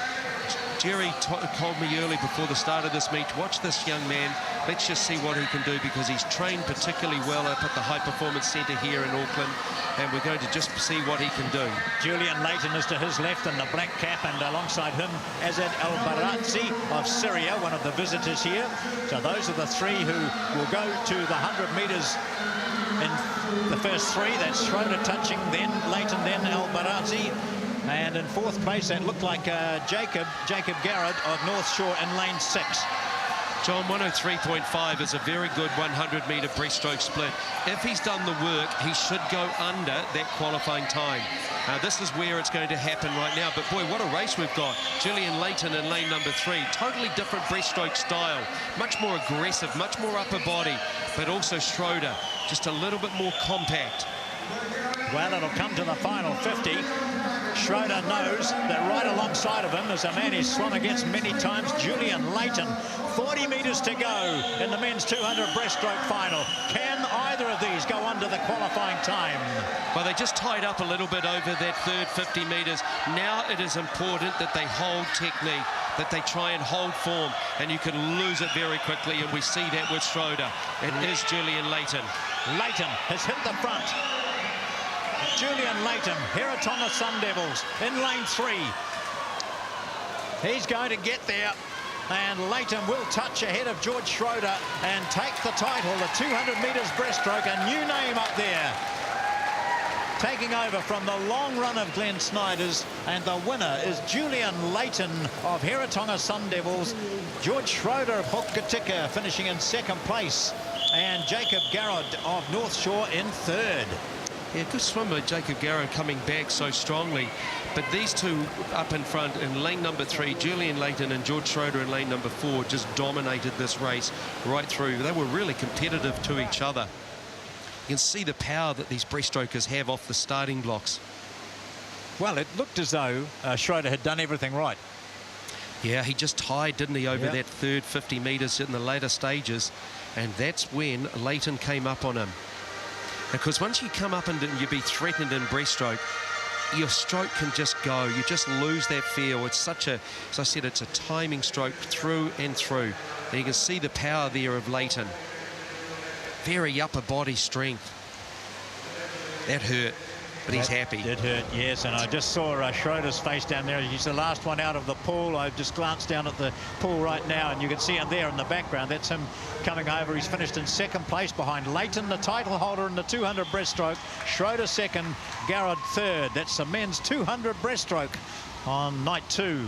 Jerry told me early before the start of this meet, watch this young man, let's just see what he can do, because he's trained particularly well up at the High Performance Centre here in Auckland, and we're going to just see what he can do. Julian Leighton is to his left in the black cap, and alongside him Azad Al-Barazzi of Syria, one of the visitors here. So those are the three who will go to the 100 metres in the first three. That's Schroeder touching, then Leighton, then Al-Barazzi. And in fourth place, that looked like Jacob Garrett of North Shore in lane 6. John, 103.5 is a very good 100-metre breaststroke split. If he's done the work, he should go under that qualifying time. This is where it's going to happen right now. But boy, what a race we've got. Julian Leighton in lane number 3. Totally different breaststroke style. Much more aggressive, much more upper body. But also Schroeder, just a little bit more compact. Well, it'll come to the final 50. Schroeder knows that right alongside of him is a man he's swum against many times, Julian Leighton. 40 metres to go in the men's 200 breaststroke final. Can either of these go under the qualifying time? Well, they just tied up a little bit over that third 50 metres. Now it is important that they hold technique, that they try and hold form, and you can lose it very quickly, and we see that with Schroeder. It is Julian Leighton. Leighton has hit the front. Julian Leighton, Hiratonga Sun Devils in lane 3. He's going to get there, and Leighton will touch ahead of George Schroeder and take the title, the 200 metres breaststroke. A new name up there, taking over from the long run of Glenn Snyders, and the winner is Julian Leighton of Hiratonga Sun Devils. George Schroeder of Hokitika finishing in second place, and Jacob Garrod of North Shore in third. Yeah, good swimmer, Jacob Garrod, coming back so strongly. But these two up in front in lane number 3, Julian Leighton and George Schroeder in lane number 4, just dominated this race right through. They were really competitive to each other. You can see the power that these breaststrokers have off the starting blocks. Well, it looked as though Schroeder had done everything right. Yeah, he just tied, didn't he, over that third 50 metres in the later stages. And that's when Leighton came up on him. Because once you come up and you be threatened in breaststroke, your stroke can just go. You just lose that feel. It's such a, as I said, it's a timing stroke through and through. And you can see the power there of Leighton. Very upper body strength. That hurt. but he's happy. It hurt, yes, and I just saw Schroeder's face down there. He's the last one out of the pool. I've just glanced down at the pool right now, and you can see him there in the background. That's him coming over. He's finished in second place behind Leighton, the title holder in the 200 breaststroke. Schroeder second, Garrod third. That's the men's 200 breaststroke on night 2.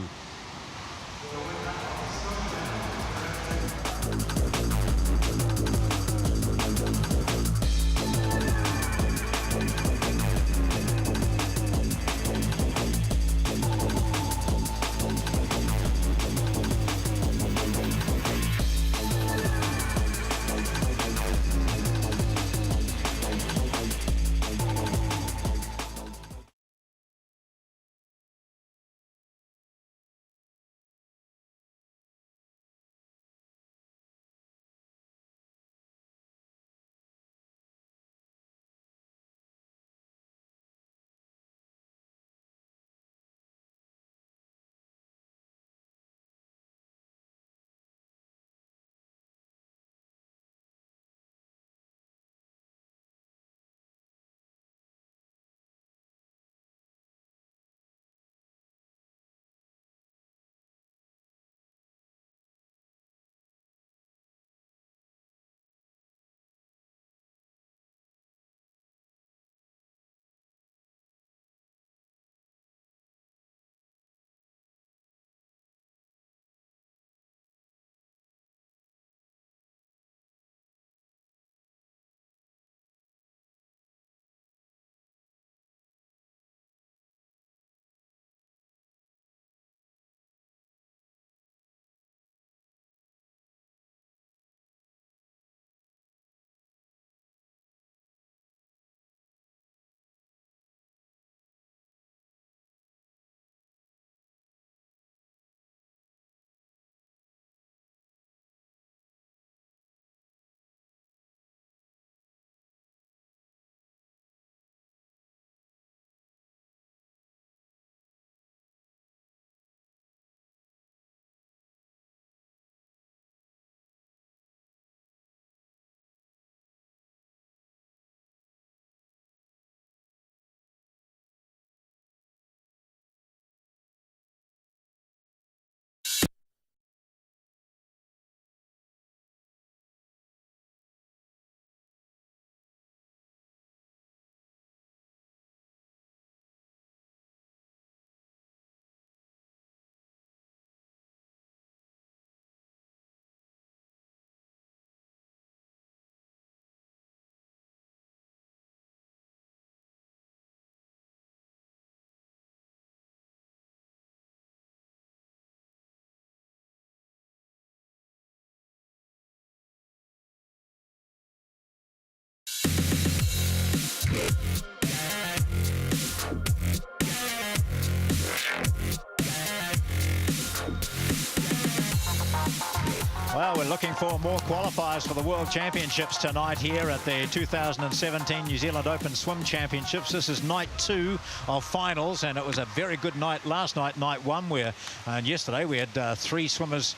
Well, we're looking for more qualifiers for the World Championships tonight here at the 2017 New Zealand Open Swim Championships. This is night 2 of finals, and it was a very good night last night, night 1, where and yesterday we had 3 swimmers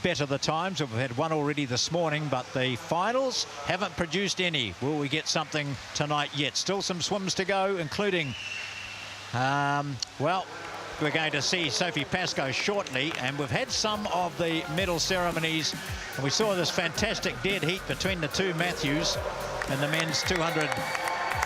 better the times. We've had 1 already this morning, but the finals haven't produced any. Will we get something tonight yet? Still some swims to go, including, well, we're going to see Sophie Pascoe shortly, and we've had some of the medal ceremonies, and we saw this fantastic dead heat between the 2 Matthews in the men's 200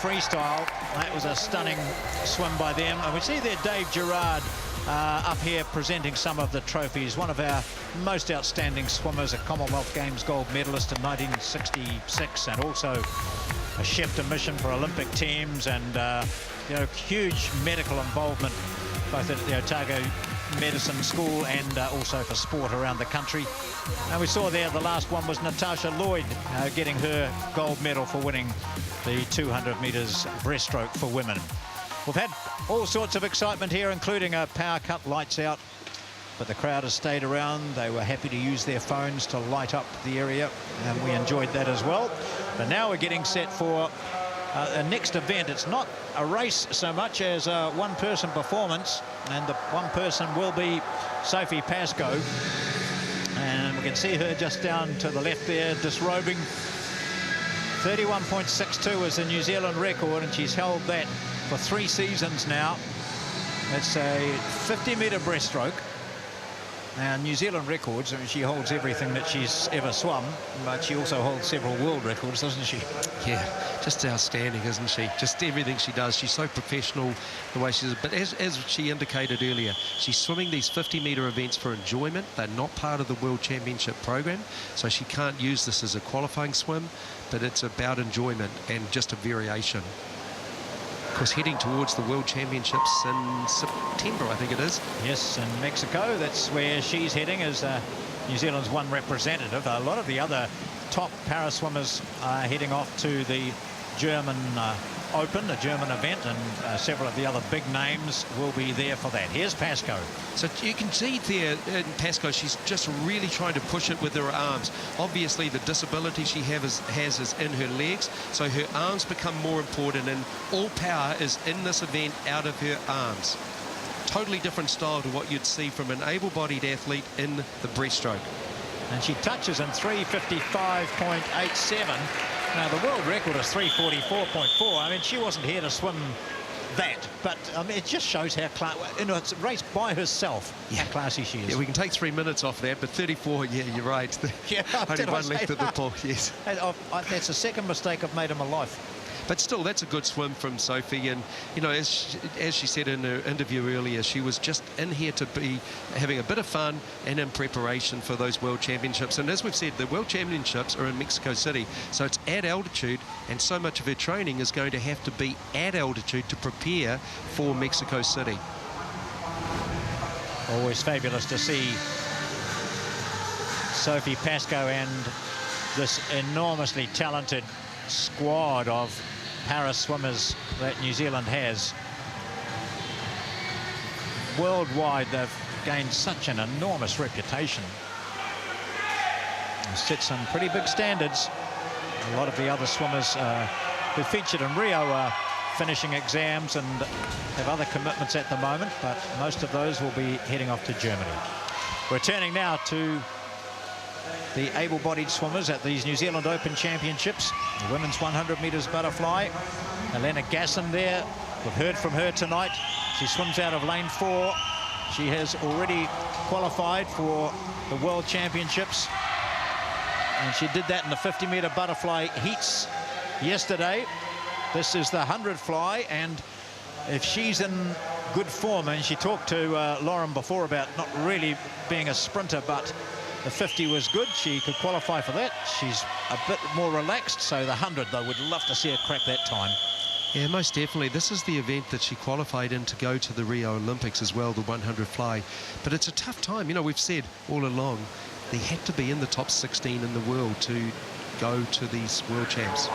freestyle. That was a stunning swim by them, and we see there Dave Gerard up here presenting some of the trophies. One of our most outstanding swimmers, a Commonwealth Games gold medalist in 1966, and also a chef de mission for Olympic teams, and you know, huge medical involvement both at the Otago Medicine School and also for sport around the country. And we saw there the last one was Natasha Lloyd getting her gold medal for winning the 200 metres breaststroke for women. We've had all sorts of excitement here, including a power cut, lights out, but the crowd has stayed around. They were happy to use their phones to light up the area, and we enjoyed that as well. But now we're getting set for a next event. It's not a race so much as a one-person performance, and the one person will be Sophie Pascoe, and we can see her just down to the left there disrobing. 31.62 is the New Zealand record, and she's held that for 3 seasons now. It's a 50-metre breaststroke. Now, New Zealand records, I mean, she holds everything that she's ever swum, but she also holds several world records, doesn't she? Yeah, just outstanding, isn't she? Just everything she does. She's so professional the way she does. But as she indicated earlier, she's swimming these 50-metre events for enjoyment. They're not part of the World Championship program, so she can't use this as a qualifying swim, but it's about enjoyment and just a variation. Of course, heading towards the World Championships in September, I think it is. Yes, in Mexico. That's where she's heading as New Zealand's one representative. A lot of the other top para swimmers are heading off to the German Open, the German event, and several of the other big names will be there for that. Here's Pascoe. So you can see there in Pascoe, she's just really trying to push it with her arms. Obviously, the disability she has is in her legs, so her arms become more important, and all power is in this event out of her arms. Totally different style to what you'd see from an able-bodied athlete in the breaststroke. And she touches in 3:55.87. Now, the world record is 3:44.4. I mean, she wasn't here to swim that, but I mean, it just shows how it's a race by herself, how classy she is. Yeah, we can take 3 minutes off that, but 34, yeah, you're right. Yeah, only one left of the pool, yes. That's the second mistake I've made in my life. But still, that's a good swim from Sophie. And, you know, as she said in her interview earlier, she was just in here to be having a bit of fun and in preparation for those World Championships. And as we've said, the World Championships are in Mexico City, so it's at altitude, and so much of her training is going to have to be at altitude to prepare for Mexico City. Always fabulous to see Sophie Pascoe and this enormously talented squad of para swimmers that New Zealand has. Worldwide, they've gained such an enormous reputation. They set some pretty big standards. A lot of the other swimmers who featured in Rio are finishing exams and have other commitments at the moment, but most of those will be heading off to Germany. We're turning now to the able-bodied swimmers at these New Zealand Open Championships. The women's 100 metres butterfly. Elena Gasson there. We've heard from her tonight. She swims out of lane 4. She has already qualified for the World Championships. And she did that in the 50-metre butterfly heats yesterday. This is the 100 fly, and if she's in good form, and she talked to Lauren before about not really being a sprinter, but the 50 was good. She could qualify for that. She's a bit more relaxed, so the 100, though, would love to see her crack that time. Yeah, most definitely. This is the event that she qualified in to go to the Rio Olympics as well, the 100 fly. But it's a tough time. You know, we've said all along, they had to be in the top 16 in the world to go to these world champs.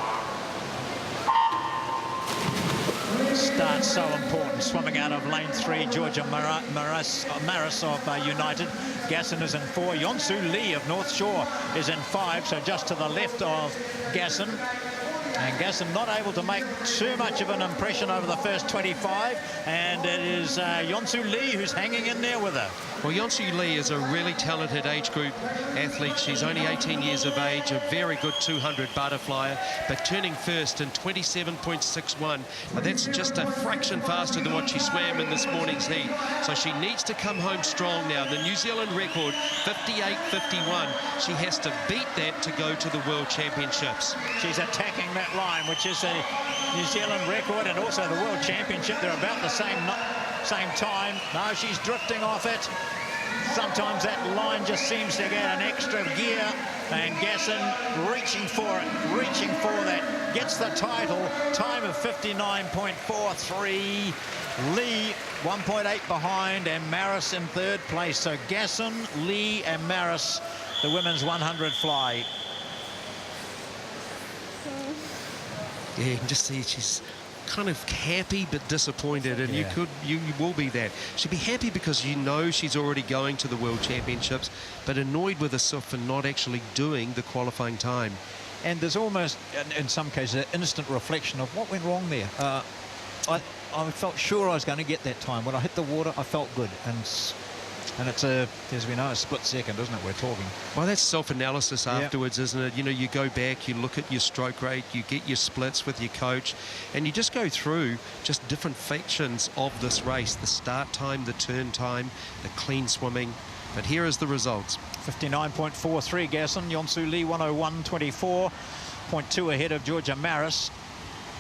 Start so important. Swimming out of lane 3, Georgia Maris of United. Gasson is in 4. Yonsu Lee of North Shore is in 5, so just to the left of Gasson. And Gasson not able to make too much of an impression over the first 25, and it is Yonsu Lee who's hanging in there with her. Well, Yonsu Lee is a really talented age group athlete. She's only 18 years of age, a very good 200 butterflyer, but turning first in 27.61. Now, that's just a fraction faster than what she swam in this morning's heat. So she needs to come home strong now. The New Zealand record, 58.51. She has to beat that to go to the World Championships. She's attacking that line, which is a New Zealand record and also the World Championship. They're about the same time. No, she's drifting off it. Sometimes that line just seems to get an extra gear, and Gasson reaching for it, reaching for that, gets the title. Time of 59.43. Lee 1.8 behind, and Maris in 3rd place. So Gasson, Lee and Maris, the women's 100 fly. Yeah, you can just see she's kind of happy but disappointed, and yeah. you will be that. She'd be happy because you know she's already going to the World Championships, but annoyed with herself for not actually doing the qualifying time. And there's almost, in some cases, an instant reflection of what went wrong there. I felt sure I was going to get that time. When I hit the water, I felt good. And And it's as we know, a split second, isn't it? We're talking. Well, that's self-analysis afterwards, isn't it? You know, you go back, you look at your stroke rate, you get your splits with your coach, and you just go through just different factions of this race: the start time, the turn time, the clean swimming. But here is the results. 59.43 Gasson, Yonsu Lee 101.24, 0.2 ahead of Georgia Maris.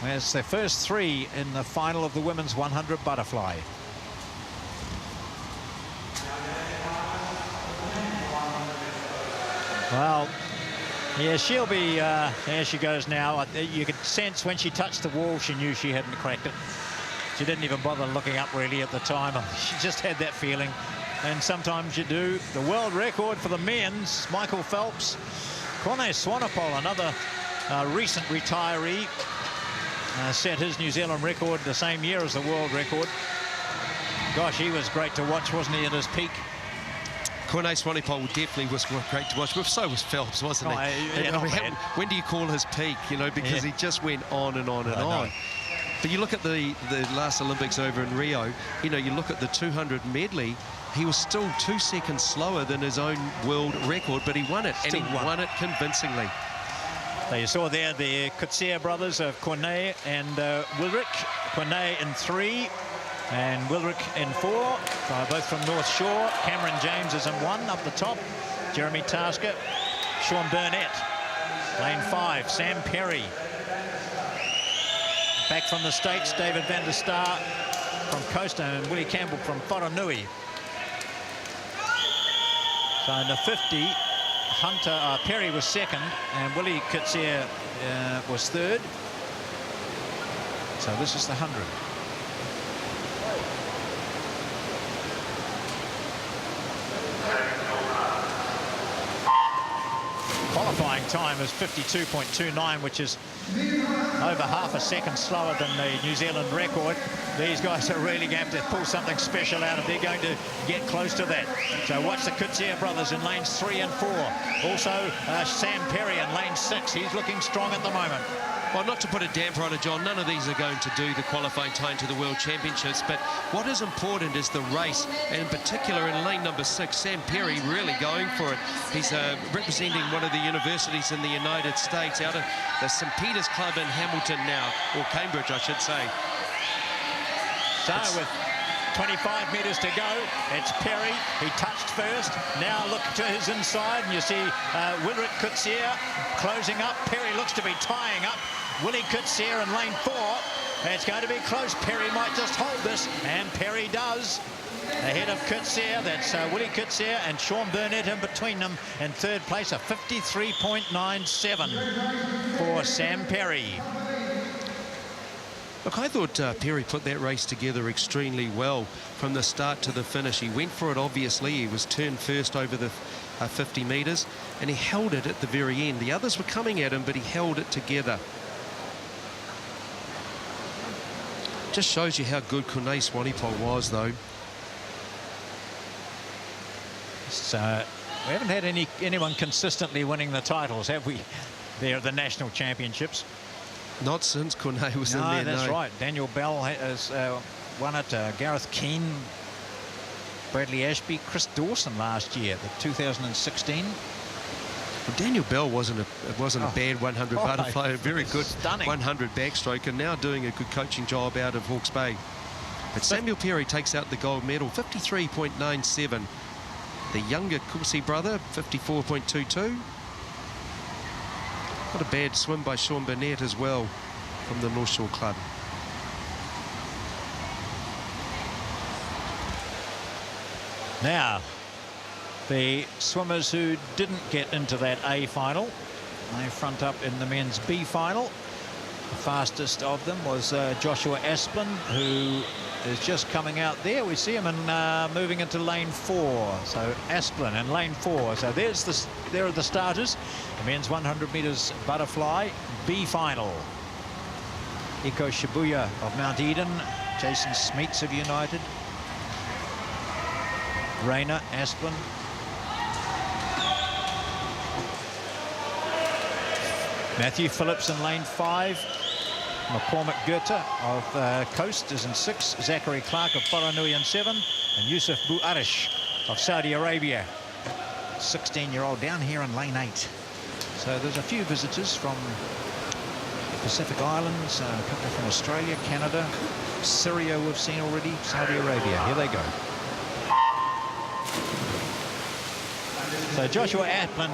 There's the first three in the final of the women's 100 butterfly. Well, yeah, she'll be, there she goes now. You could sense when she touched the wall, she knew she hadn't cracked it. She didn't even bother looking up really at the time. She just had that feeling. And sometimes you do. The world record for the men's, Michael Phelps. Corne Swanepoel, another recent retiree, set his New Zealand record the same year as the world record. Gosh, he was great to watch, wasn't he, at his peak? Corne Swanepoel definitely was great to watch, but so was Phelps, wasn't he? When do you call his peak, you know, because he just went on and on and on. But you look at the last Olympics over in Rio, you know, you look at the 200 medley, he was still 2 seconds slower than his own world record, but he won it, and he won it convincingly. So you saw there the Coetzee brothers of Corne and Wilrich. Corne in 3 and Wilrich in 4, both from North Shore. Cameron James is in 1 up the top. Jeremy Tasker, Sean Burnett. Lane 5, Sam Perry. Back from the States, David van der Star from Costa and Willie Campbell from Whanganui. So in the 50, Perry was second and Willie Coetzee was third. So this is the 100. Qualifying time is 52.29, which is over half a second slower than the New Zealand record. These guys are really going to have to pull something special out if they're going to get close to that. So watch the Coetzee brothers in lanes 3 and 4. Also Sam Perry in lane 6. He's looking strong at the moment. Well, not to put a damper on it, John, none of these are going to do the qualifying time to the World Championships, but what is important is the race, and in particular in lane number 6, Sam Perry really going for it. He's representing one of the universities in the United States out of the St. Peter's Club in Hamilton now, or Cambridge, I should say. So with 25 metres to go, it's Perry. He touched first. Now look to his inside, and you see Wilrich Coetzee closing up. Perry looks to be tying up. Willie Coetzee in lane 4. It's going to be close. Perry might just hold this, and Perry does. Ahead of Coetzee, that's Willie Coetzee and Sean Burnett in between them in third place, a 53.97 for Sam Perry. Look, I thought Perry put that race together extremely well from the start to the finish. He went for it, obviously. He was turned first over the 50 metres, and he held it at the very end. The others were coming at him, but he held it together. Just shows you how good Corne Swanepoel was, though. So we haven't had anyone consistently winning the titles, have we? There at the national championships. Not since Corne was in there. That's right. Daniel Bell has won it. Gareth Keane, Bradley Ashby, Chris Dawson last year, the 2016. Well, Daniel Bell wasn't a bad 100 butterfly, a very good stunning 100 backstroke, and now doing a good coaching job out of Hawke's Bay. But Samuel Perry takes out the gold medal, 53.97. The younger Coetzee brother, 54.22. Not a bad swim by Sean Burnett as well from the North Shore Club. Now, the swimmers who didn't get into that A final, they front up in the men's B final. The fastest of them was Joshua Asplin, who is just coming out there. We see him in, moving into lane 4. So Asplin in lane 4. So there are the starters. The men's 100 metres butterfly B final. Iko Shibuya of Mount Eden, Jason Smeets of United, Rayner Asplin, Matthew Phillips in lane 5. McCormick Goethe of Coast is in 6. Zachary Clark of Whanganui in 7. And Yusuf Buarish of Saudi Arabia. 16-year-old down here in lane 8. So there's a few visitors from the Pacific Islands, a couple from Australia, Canada, Syria we've seen already, Saudi Arabia. Here they go. So Joshua Asplin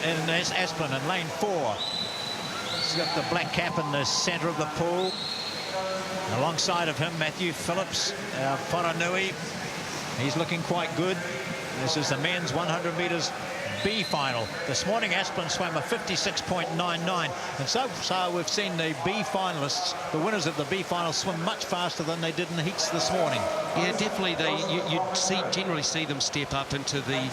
in lane 4. He's got the black cap in the center of the pool. Alongside of him, Matthew Phillips, Whanganui. He's looking quite good. This is the men's 100 meters B final. This morning Asplin swam a 56.99, and so far we've seen the B finalists, the winners of the B final, swim much faster than they did in the heats this morning. Yeah, definitely. You generally see them step up into the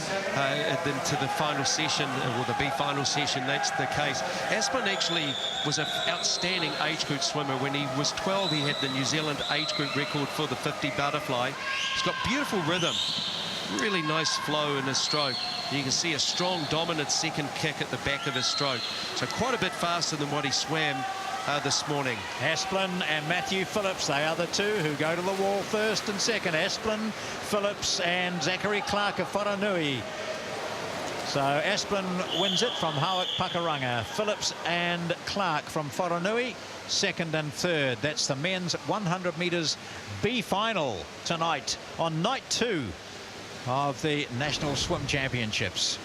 final session, or the B final session. That's the case. Asplin actually was an outstanding age group swimmer. When he was 12, he had the New Zealand age group record for the 50 butterfly. He's got beautiful rhythm, really nice flow in his stroke. You can see a strong, dominant second kick at the back of his stroke. So quite a bit faster than what he swam this morning. Asplin and Matthew Phillips, they are the two who go to the wall first and second. Asplin, Phillips and Zachary Clark of Whanganui. So Asplin wins it from Hawak Pakuranga. Phillips and Clark from Whanganui, second and third. That's the men's 100 meters B final tonight on night 2 of the National Swim Championships.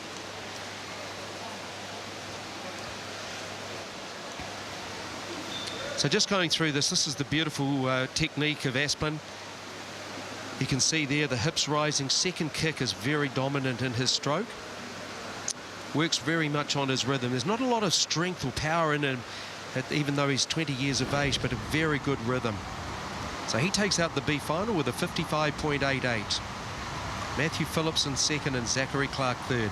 So just going through this is the beautiful technique of Asplin. You can see there the hips rising, second kick is very dominant in his stroke. Works very much on his rhythm. There's not a lot of strength or power in him, even though he's 20 years of age, but a very good rhythm. So he takes out the B final with a 55.88. Matthew Phillips in second and Zachary Clark third.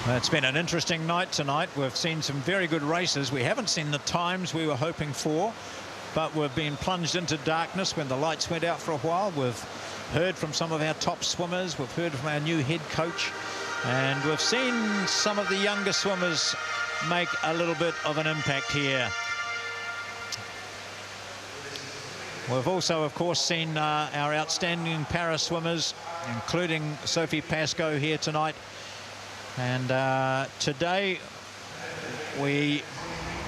Well, it's been an interesting night tonight. We've seen some very good races. We haven't seen the times we were hoping for, but we've been plunged into darkness when the lights went out for a while. We've heard from some of our top swimmers. We've heard from our new head coach, and we've seen some of the younger swimmers make a little bit of an impact here. We've also, of course, seen our outstanding para swimmers, including Sophie Pascoe here tonight. And today we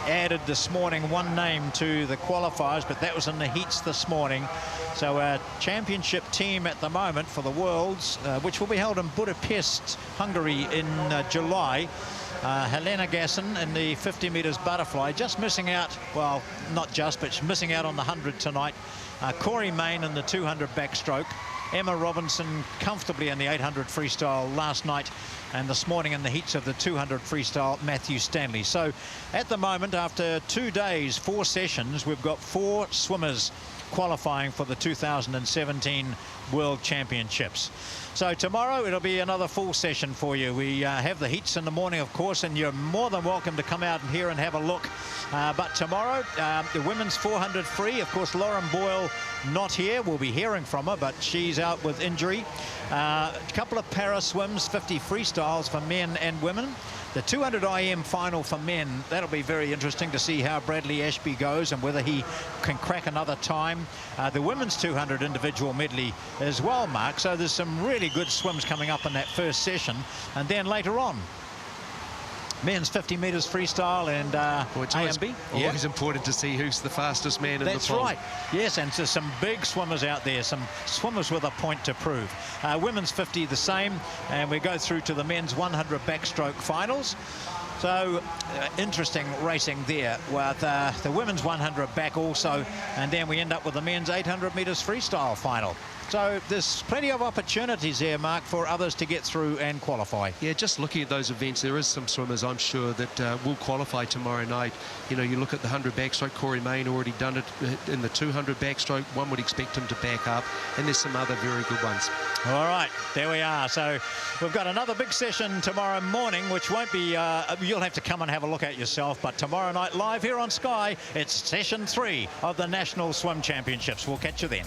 added this morning one name to the qualifiers, but that was in the heats this morning. So our championship team at the moment for the Worlds, which will be held in Budapest, Hungary in July. Helena Gasson in the 50 meters butterfly, just missing out, well, not just, but she's missing out on the 100 tonight. Corey Main in the 200 backstroke. Emma Robinson comfortably in the 800 freestyle last night, and this morning in the heats of the 200 freestyle, Matthew Stanley. So at the moment, after 2 days, 4 sessions, we've got 4 swimmers qualifying for the 2017 World Championships. So tomorrow it'll be another full session for you. We have the heats in the morning, of course, and you're more than welcome to come out here and have a look. But tomorrow, the women's 400 free, of course, Lauren Boyle not here. We'll be hearing from her, but she's out with injury. A couple of para swims, 50 freestyles for men and women. The 200 IM final for men, that'll be very interesting to see how Bradley Ashby goes and whether he can crack another time. The women's 200 individual medley as well, Mark. So there's some really good swims coming up in that first session. And then later on, men's 50 meters freestyle and AMB. Always important to see who's the fastest man in the pool. That's right. Yes, and so some big swimmers out there, some swimmers with a point to prove. Women's 50 the same, and we go through to the men's 100 backstroke finals. So interesting racing there with the women's 100 back also, and then we end up with the men's 800 meters freestyle final. So there's plenty of opportunities here, Mark, for others to get through and qualify. Yeah, just looking at those events, there is some swimmers, I'm sure, that will qualify tomorrow night. You know, you look at the 100 backstroke, Corey Main already done it in the 200 backstroke. One would expect him to back up, and there's some other very good ones. All right, there we are. So we've got another big session tomorrow morning, which won't be, you'll have to come and have a look at yourself, but tomorrow night live here on Sky, it's session 3 of the National Swim Championships. We'll catch you then.